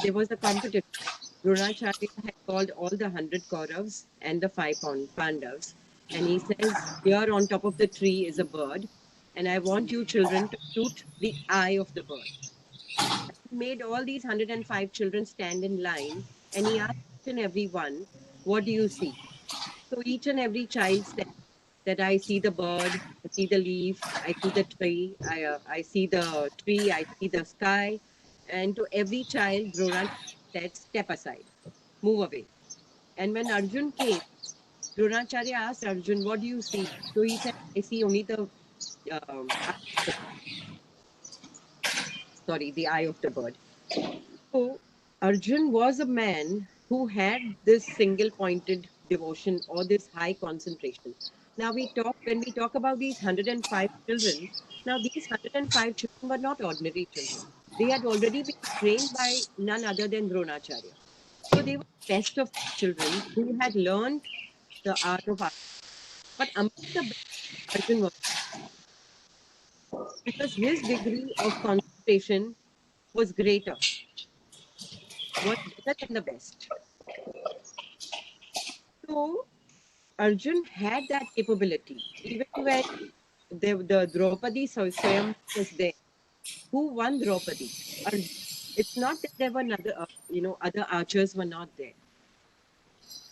there was a competition. Dronacharya had called all the 100 Kauravas and the five Pandavas, and he says, here on top of the tree is a bird, and I want you children to shoot the eye of the bird. He made all these 105 children stand in line, and he asked each and every one, what do you see? So each and every child said that I see the bird, I see the leaf, I see the tree, I see the tree, I see the sky. And to every child, Dronacharya said, step aside, move away. And when Arjun came, Dronacharya asked Arjun, what do you see? So he said, I see only eye of the, the eye of the bird. So Arjun was a man who had this single pointed devotion or this high concentration. Now when we talk about these 105 children, now these 105 children were not ordinary children. They had already been trained by none other than Dronacharya. So they were the best of children who had learned the art of art. But among the best, Arjun was, because his degree of concentration was greater, was better than the best. So Arjun had that capability. Even when the Draupadi Swayam was there, who won Draupadi? Arjun. It's not that there were other archers were not there.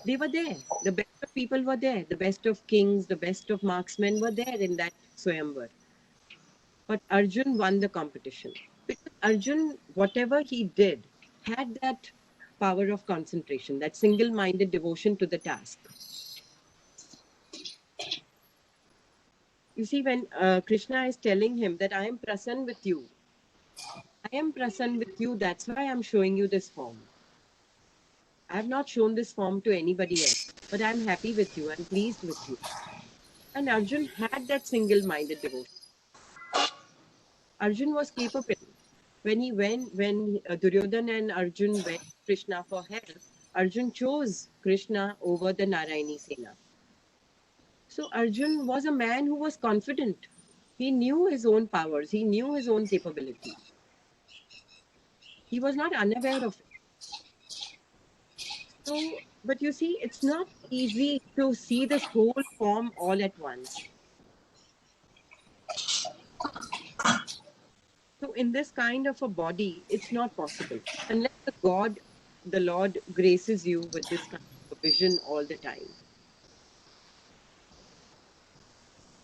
They were there. The best of people were there. The best of kings, the best of marksmen were there in that Swayamvar. But Arjun won the competition. Because Arjun, whatever he did, had that power of concentration, that single-minded devotion to the task. You see, when Krishna is telling him that I am prasann with you, I am prasann with you, that's why I'm showing you this form. I have not shown this form to anybody else, but I'm happy with you, I'm pleased with you. And Arjun had that single-minded devotion. Arjun was capable. When Duryodhana and Arjun went to Krishna for help, Arjun chose Krishna over the Narayani Sena. So Arjun was a man who was confident. He knew his own powers. He knew his own capability. He was not unaware of it. So, but you see, it's not easy to see this whole form all at once. So in this kind of a body, it's not possible unless the Lord graces you with this kind of vision all the time.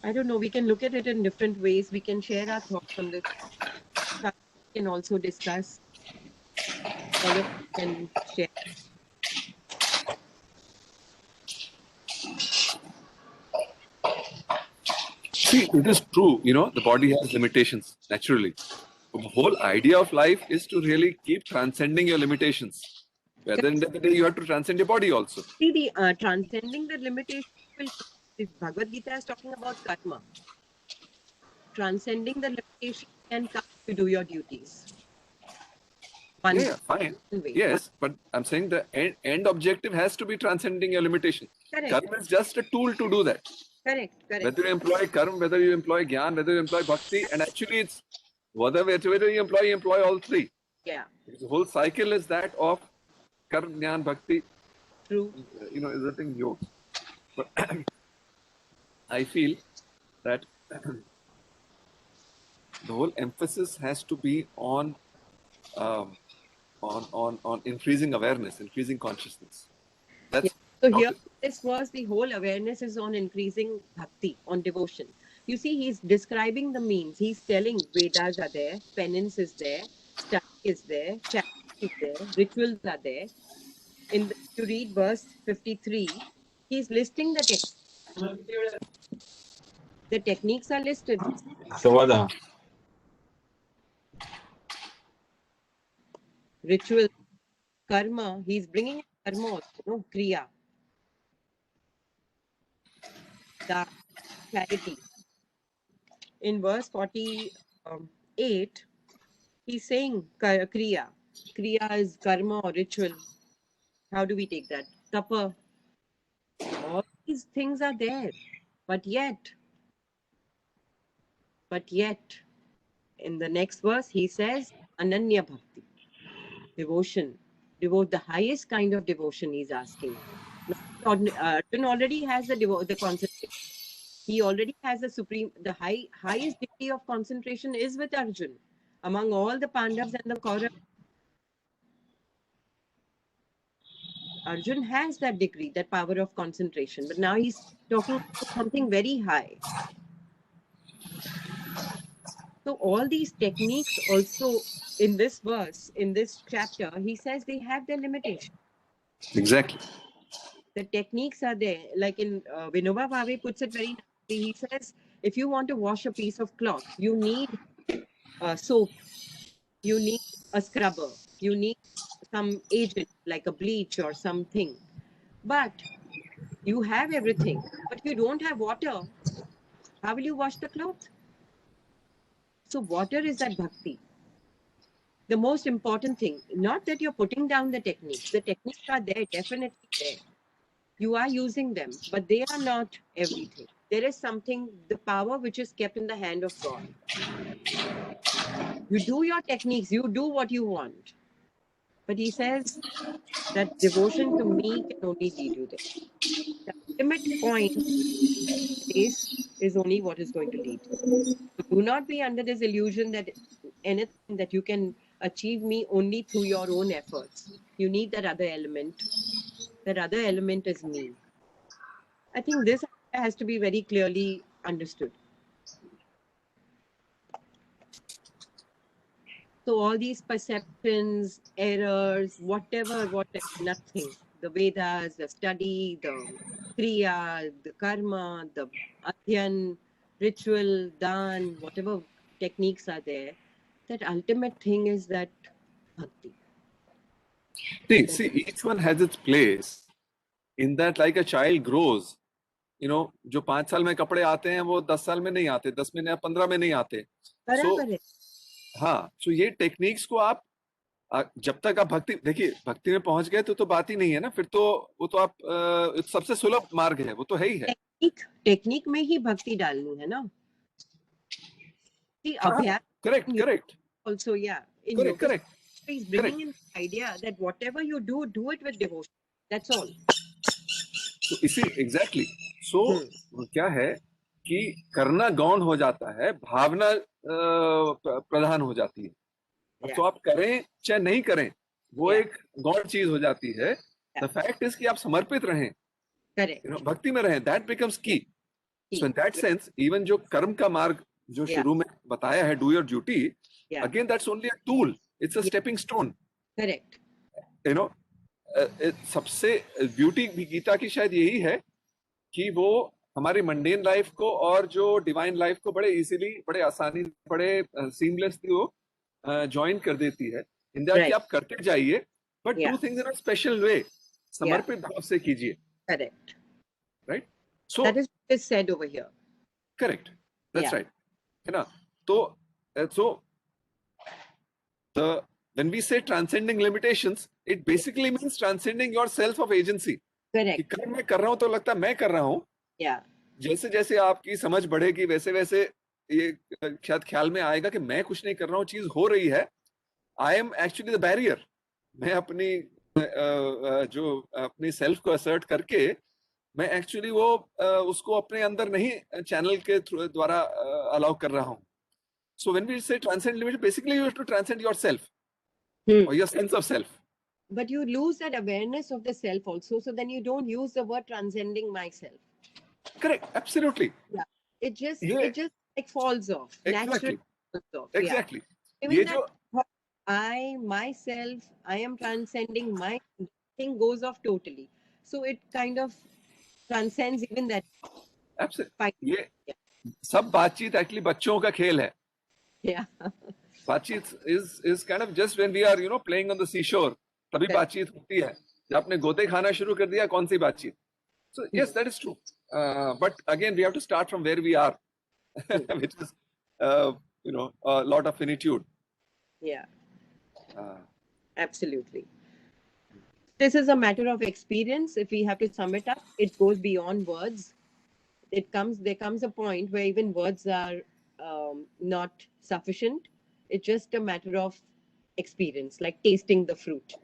I don't know, we can look at it in different ways. We can share our thoughts on this. We can also discuss. All of you can share. See, it is true, the body has limitations naturally. But the whole idea of life is to really keep transcending your limitations. At the end of the day, you have to transcend your body also. See, the transcending the limitation will come. If Bhagavad Gita is talking about karma, transcending the limitation can come to do your duties. Yeah, fine. way. Yes, but I'm saying the end objective has to be transcending your limitation. Correct. Karma is just a tool to do that. Correct. Whether you employ karma, whether you employ jnana, whether you employ bhakti, and actually it's whether you employ all three. Yeah. Because the whole cycle is that of karma, jnana, bhakti. True. Is a thing yoga. But I feel that the whole emphasis has to be on increasing awareness, increasing consciousness. That's So here, this was the whole awareness is on increasing bhakti, on devotion. You see, he's describing the means. He's telling Vedas are there, penance is there, study is there, charity is there, rituals are there. If you read verse 53, he's listing the techniques. The techniques are listed. Savada. Ritual, karma, he's bringing karma also, kriya. The charity. In verse 48, he's saying kriya. Kriya is karma or ritual. How do we take that? Tapa. All these things are there. But yet, in the next verse, he says, Ananya Bhakti. Devotion. Devote the highest kind of devotion he's asking. Arjun already has the concentration. He already has the highest degree of concentration is with Arjun. Among all the Pandavas and the Kauravas, Arjun has that degree, that power of concentration. But now he's talking about something very high. So all these techniques also in this verse, in this chapter, he says they have their limitations. exactly. The techniques are there. Like in Vinoba Bhave puts it very nicely. He says, if you want to wash a piece of cloth, you need soap, you need a scrubber, you need some agent like a bleach or something. But you have everything, but you don't have water. How will you wash the cloth? So water is that bhakti. The most important thing, not that you're putting down the techniques. The techniques are there, definitely there. You are using them, but they are not everything. There is something, the power which is kept in the hand of God. You do your techniques, you do what you want. But he says that devotion to me can only lead you there. The ultimate point is only what is going to lead. So do not be under this illusion that anything that you can achieve me only through your own efforts. You need that other element. That other element is me. I think this has to be very clearly understood. So all these perceptions, errors, whatever, nothing. The Vedas, the study, the Kriya, the Karma, the Adhyan, ritual, Dan, whatever techniques are there, that ultimate thing is that bhakti. See, each one has its place. In that, like a child grows, जो 5 साल में कपड़े आते हैं वो 10 साल में नहीं आते, 10 में या 15 में नहीं आते. बराबर है. हाँ, so ये टेक्निक्स को आप जब तक आप भक्ति में पहुंच गए तो बात ही नहीं है ना. फिर तो वो तो आप सबसे सुलभ मार्ग है, वो तो है ही है. टेक्निक में ही भक्ति डालनी है ना. Correct. Also, yeah. Correct. He's bringing in the idea that whatever you do it with devotion. That's all. तो इसी exactly. So क्या है कि करना गौण हो जाता है, भावना प्रधान हो जाती है. तो आप करें चाहे नहीं करें, वो एक गौण चीज हो जाती है. The fact is कि आप समर्पित रहें, भक्ति में रहें. That becomes key. So in that sense, even जो कर्म का मार्ग जो शुरू में बताया है, do your duty, again that's only a tool. It's a stepping stone. Correct. सबसे ब्यूटी भी गीता की शायद यही है कि वो हमारी मंडेन लाइफ को और जो डिवाइन लाइफ को बड़े इजीली, बड़े आसानी, बड़े सीमलेसली वो ज्वाइन कर देती है। इन दैट कि Right. आप करते जाइए, but Yeah. Do things in a special way, Yeah. समर्पित भाव से कीजिए, Correct. Right? So That is what is said over here. Correct, that's Yeah. Right, है ना? So the when we say transcending limitations, it basically means transcending your self of agency. कि Correct. कर मैं कर रहा हूं तो लगता है मैं कर रहा हूं, Yeah. जैसे जैसे आपकी समझ बढ़ेगी वैसे वैसे ये शायद ख्याल में आएगा कि मैं कुछ नहीं कर रहा हूँ, चीज हो रही है, I am actually the barrier. मैं अपनी जो अपनी सेल्फ को असर्ट करके मैं एक्चुअली वो उसको अपने अंदर नहीं चैनल के द्वारा अलाउ कर रहा हूँ। So when we say transcend limit, basically you have to transcend yourself or your sense of self. But you lose that awareness of the self also, so then you don't use the word transcending myself. Correct, absolutely. Yeah. It just Yeah. like falls off. Exactly. Naturally falls off. Exactly. Yeah. ये Even जो that I, myself, I am transcending my thing goes off totally. So it kind of transcends even that. absolutely, ये सब बातचीत actually बच्चों का खेल है। Yeah. बातचीत is kind of just when we are playing on the seashore, तभी बातचीत होती है। जब आपने गोते खाना शुरू कर दिया, कौन सी बातचीत? So yes, that is true. But again, we have to start from where we are, which is a lot of finitude. Yeah. Absolutely. This is a matter of experience. If we have to sum it up, it goes beyond words. There comes a point where even words are not sufficient. It's just a matter of experience, like tasting the fruit.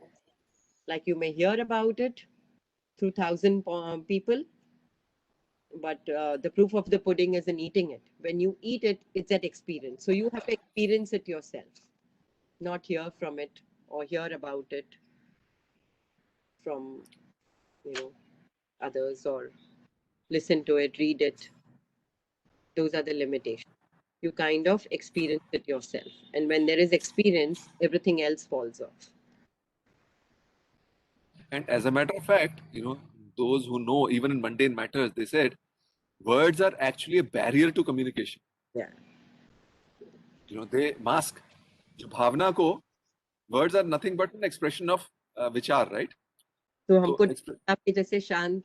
Like you may hear about it through 1,000 people, but the proof of the pudding is in eating it. When you eat it, it's that experience. So you have to experience it yourself, not hear from it or hear about it from others or listen to it, read it. Those are the limitations. You kind of experience it yourself. And when there is experience, everything else falls off. And as a matter of fact, those who know, even in mundane matters, they said words are actually a barrier to communication. Yeah. They mask जो भावना को, words are nothing but an expression of विचार, right? तो हमको आपके जैसे शांत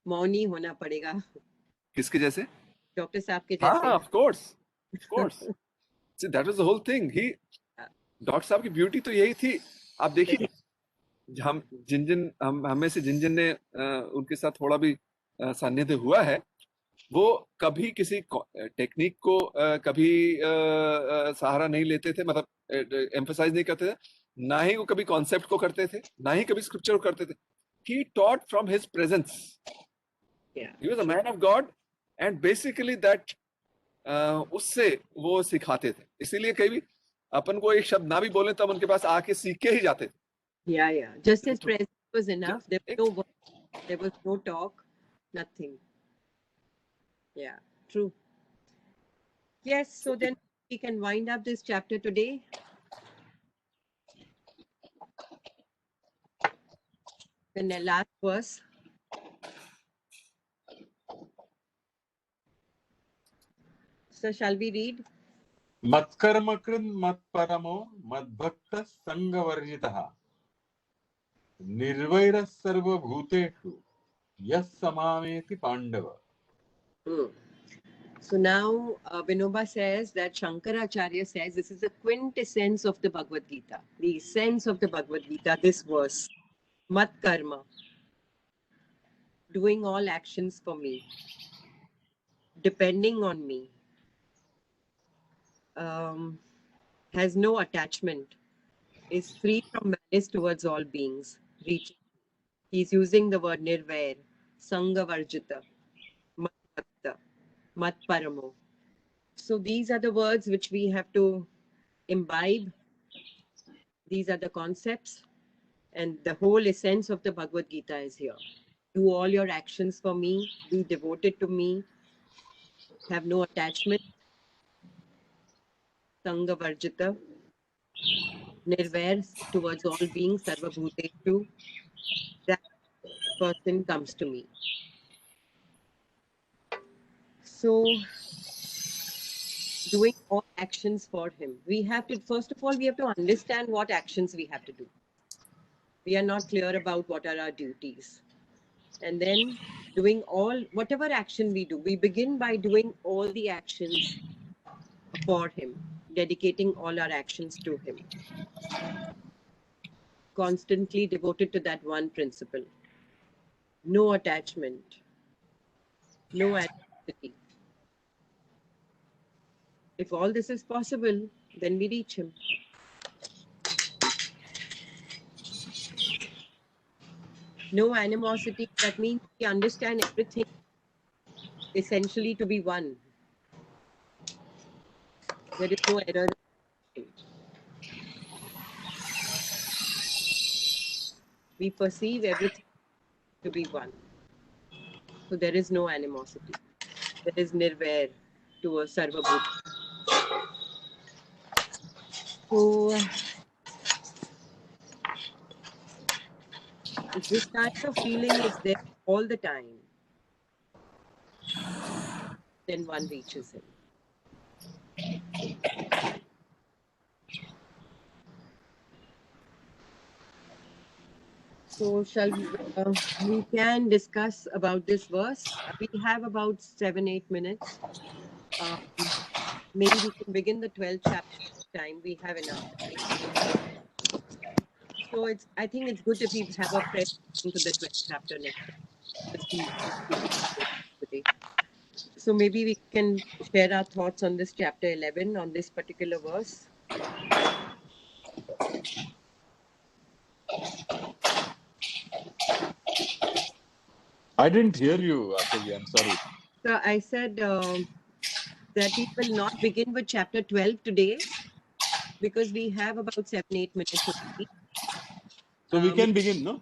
मौनी होना पड़ेगा। किसके जैसे? डॉक्टर साहब के जैसे। हाँ, of course. See, that was the whole thing. Doctor साहब की ब्यूटी तो यही थी। आप देखिए, हम में से जिन ने उनके साथ थोड़ा भी सान्निध्य हुआ है, वो कभी किसी टेक्निक को कभी सहारा नहीं लेते थे, मतलब एम्फसाइज नहीं करते थे, ना ही वो कभी कॉन्सेप्ट को करते थे, ना ही कभी स्क्रिप्चर को करते थे। He taught from his presence. Yeah. He was a man of God, and basically that उससे वो सिखाते थे। इसीलिए कभी अपन को एक शब्द ना भी बोले तब उनके पास आके सीख के ही जाते थे। Yeah. Just his presence was enough. There was no talk, nothing. Yeah, true. Yes, so then we can wind up this chapter today. Then the last verse. So shall we read? मत्कर्मकृन् मत्परमो मद्भक्तः संगवर्जितः निर्वैरः सर्वभूतेषु यः समामेति Pandav. So now Vinoba says that Shankaracharya says this is the quintessence of the Bhagavad Gita, the essence of the Bhagavad Gita, this verse. Mat karma, doing all actions for me, depending on me, has no attachment, is free from malice towards all beings. He's using the word nirvair, sangavarjita, mat bhakta, mat paramo. So these are the words which we have to imbibe. These are the concepts, and the whole essence of the Bhagavad Gita is here. Do all your actions for me, be devoted to me, have no attachment, Sangha Varjita, Nirvair towards all beings, Sarva Bhuteshu, that person comes to me. So doing all actions for him. We have to, first of all, we have to understand what actions we have to do. We are not clear about what are our duties. And then doing all, whatever action we do, we begin by doing all the actions for him, dedicating all our actions to him. Constantly devoted to that one principle. No attachment, no animosity. If all this is possible, then we reach him. No animosity, that means we understand everything essentially to be one. There is no error. We perceive everything to be one. So there is no animosity. There is nirvair to a sarvabhut. So if this kind of feeling is there all the time, then one reaches him. So we can discuss about this verse. We have about 7-8 minutes. Maybe we can begin the 12th chapter time. We have enough time. So I think it's good if we have a fresh into the 12th chapter next time. Just today. So maybe we can share our thoughts on this chapter 11, on this particular verse. I didn't hear you, Achavi. I'm sorry. So I said that we will not begin with chapter 12 today because we have about 7-8 minutes only. So we can begin, no?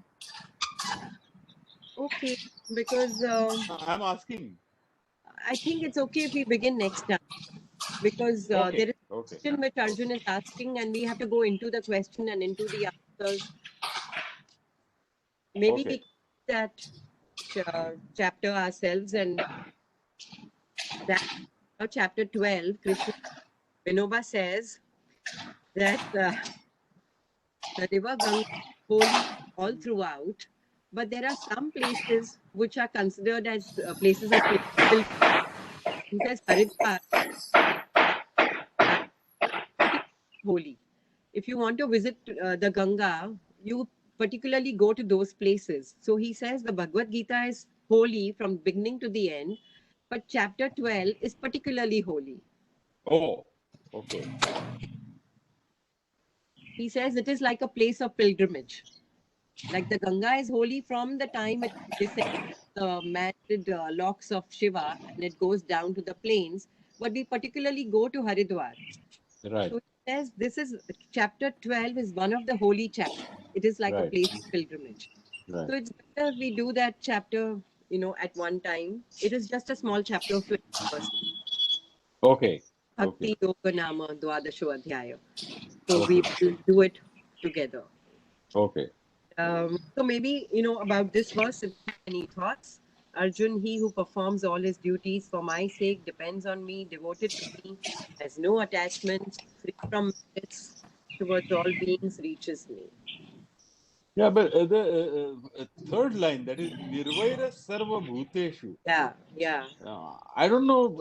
Okay, because I'm asking. I think it's okay if we begin next time because there is a question which Arjun is asking and we have to go into the question and into the answers. Maybe we can that chapter ourselves, and that chapter 12, Krishna Vinoba says that the river Ganga is holy all throughout, but there are some places which are considered as places of pilgrimage. He says Haridwar holy. If you want to visit the Ganga, you particularly go to those places. So he says the Bhagavad Gita is holy from beginning to the end, but chapter 12 is particularly holy. Oh, okay. He says it is like a place of pilgrimage. Like the Ganga is holy from the time it descends the matted locks of Shiva and it goes down to the plains, but we particularly go to Haridwar. Right. So he says this is chapter 12 is one of the holy chapters. It is like a place of pilgrimage. Right. So it's better if we do that chapter, at one time. It is just a small chapter of 20 verses. Okay. Bhakti Yoga Nama Dwadasho Adhyaya. So we will do it together. Okay. So maybe, about this verse, if you have any thoughts. Arjun, he who performs all his duties for my sake, depends on me, devoted to me, has no attachments, free from malice towards all beings, reaches me. Yeah, but the third line, that is Nirvaira Sarva Bhuteshu. Yeah. I don't know,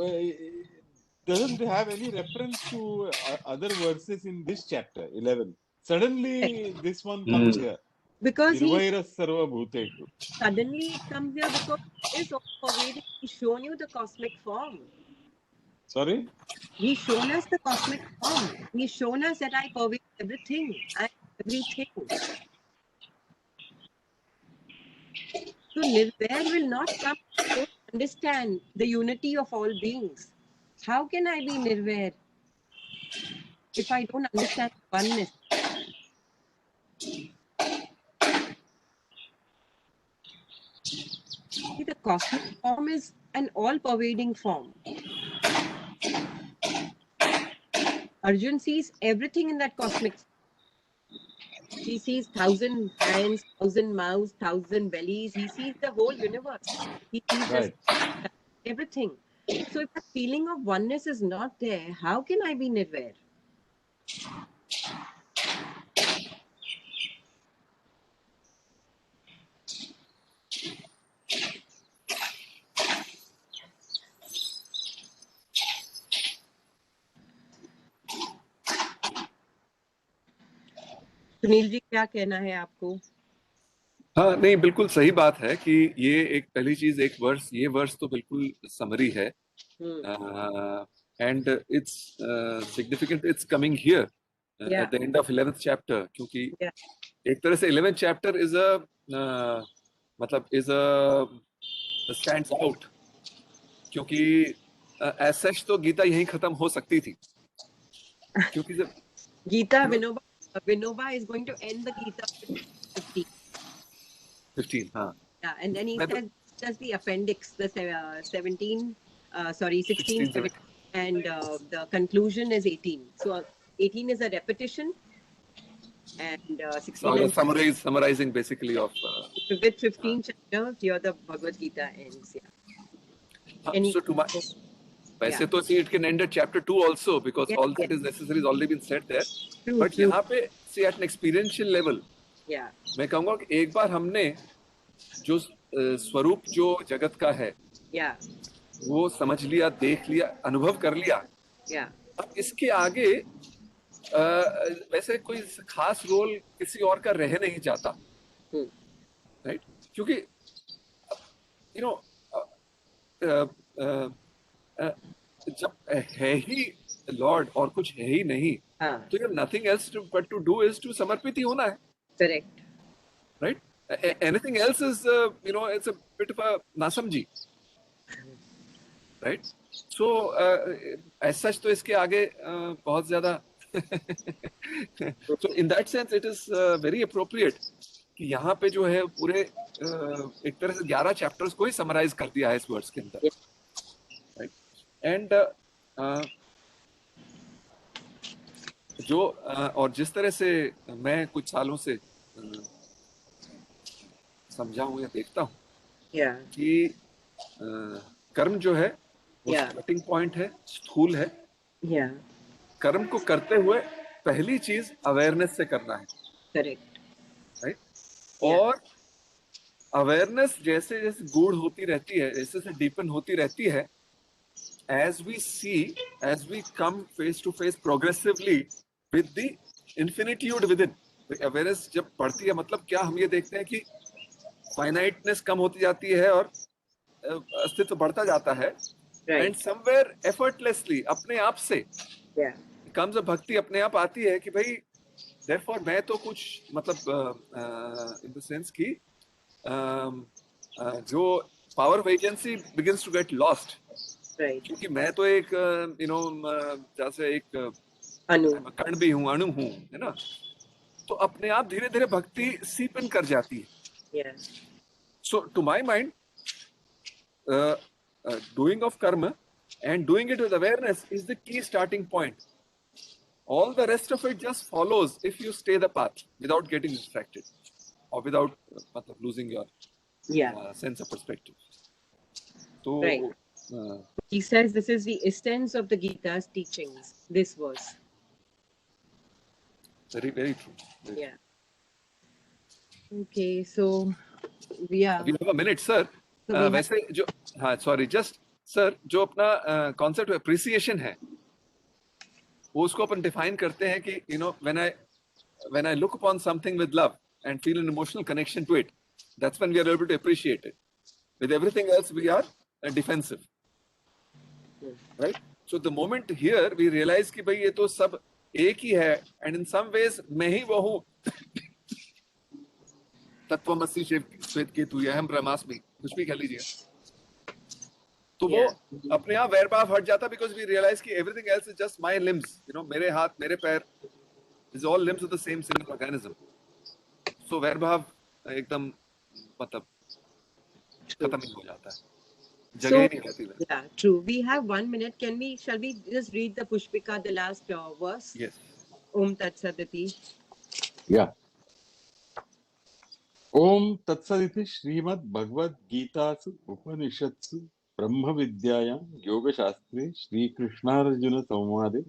doesn't have any reference to other verses in this chapter 11. Suddenly, this one comes here. Because Nirvaira Sarva Bhuteshu. Suddenly it comes here because it is all pervading. He's shown you the cosmic form. Sorry? He's shown us the cosmic form. He's shown us that I pervade everything. I am everything. So Nirvair will not come. I don't understand the unity of all beings. How can I be Nirvair if I don't understand oneness? See, the cosmic form is an all-pervading form. Arjun sees everything in that cosmic form. He sees 1,000 hands, 1,000 mouths, 1,000 bellies. He sees the whole universe. He sees everything. So if the feeling of oneness is not there, how can I be nirvair? Sunil ji क्या कहना है आपको? हाँ नहीं, बिल्कुल सही बात है कि ये एक पहली चीज, एक वर्स, ये वर्स तो बिल्कुल समरी है, and it's significant, it's coming here at the end of 11th chapter, क्योंकि Yeah. एक तरह से 11th चैप्टर इज अ मतलब इज अ स्टैंड्स आउट, क्योंकि एज सच तो गीता यहीं खत्म हो सकती थी, क्योंकि जब Gita, Vinoba is going to end the Gita with 15. 15, हाँ, Yeah, and then he मैं तो says just the appendix, the 17, 16, 16, 17, and the conclusion is 18. So 18 is a repetition, and 16 and summarizing basically of with 15 chapter, here the Bhagavad Gita ends. Yeah. Any, so to my वैसे तो see it can end at chapter 2 also, because all that is necessary has already been said there. True, But true. यहाँ पे see at an experiential level, Yeah. मैं कहूँगा कि एक बार हमने जो स्वरूप जो जगत का है, Yeah. वो समझ लिया, देख लिया, अनुभव कर लिया, Yeah. अब इसके आगे वैसे कोई खास रोल किसी और का रह नहीं जाता, राइट? क्योंकि यू नो जब है ही लॉर्ड और कुछ है ही नहीं, तो यार nothing else but to do is to समर्पित ही होना है, Correct. Right? Anything else is it's a bit of a नासमझी, राइट? सो एज सच तो इसके आगे बहुत ज्यादा so in that sense it is very appropriate कि यहाँ पे जो है पूरे एक तरह से 11 चैप्टर्स को ही समराइज कर दिया है इस वर्ड्स के अंदर, राइट? एंड जो और जिस तरह से मैं कुछ सालों से समझा हूँ या देखता हूँ कि कर्म जो है वो स्टार्टिंग पॉइंट है, स्थूल है, कर्म को करते हुए पहली चीज अवेयरनेस से करना है, करेक्ट, राइट? और अवेयरनेस जैसे जैसे गूढ़ होती रहती है, जैसे जैसे डीपन होती रहती है, as we see, as we come face to face progressively with the infinitude within, awareness जब बढ़ती है, मतलब क्या हम ये देखते हैं कि फाइनाइटनेस कम होती जाती है और अस्तित्व बढ़ता जाता है, एंड समवेयर एफर्टलेसली अपने आप से कम्स अ भक्ति, अपने आप आती है कि भाई therefore मैं तो कुछ मतलब इन द सेंस की जो power of agency begins to get lost, क्योंकि मैं तो एक जैसे एक कण भी हूँ, अणु हूँ, है ना? तो अपने आप धीरे धीरे भक्ति सीप इन कर जाती है. So to my mind doing of karma and doing it with awareness is the key starting point. All the rest of it just follows if you stay the path without getting distracted or without losing your sense of perspective. So, he says this is the essence of the Gita's teachings, this verse. Very, very true. Very true. Okay, so we have a minute, sir. वैसे जो हाँ sorry just sir, जो अपना concept appreciation है वो उसको अपन define करते हैं कि when I look upon something with love and feel an emotional connection to it, that's when we are able to appreciate it. With everything else we are defensive, right? So the moment here we realize कि भाई ये तो सब एक ही है, and in some ways मैं ही वो हूँ, तत्वमसि श्वेत केतु या हम ब्रह्मास्मि, कुछ भी कह लीजिए, तो वो अपने आप वैरभाव हट जाता, because we realize कि everything else is just my limbs, मेरे हाथ, मेरे पैर is all limbs of the same single organism. So वैरभाव एकदम मतलब खत्म ही हो जाता है, जगह ही नहीं रहती है. Yeah, true. We have 1 minute. Shall we just read the Pushpika, the last verse? Yes. Om Tat Saditi. Yeah. Om Tat Saditi Srimad Bhagavad Gita Upanishadsu ब्रह्म विद्यायां योगशास्त्रे श्रीकृष्णार्जुन संवादे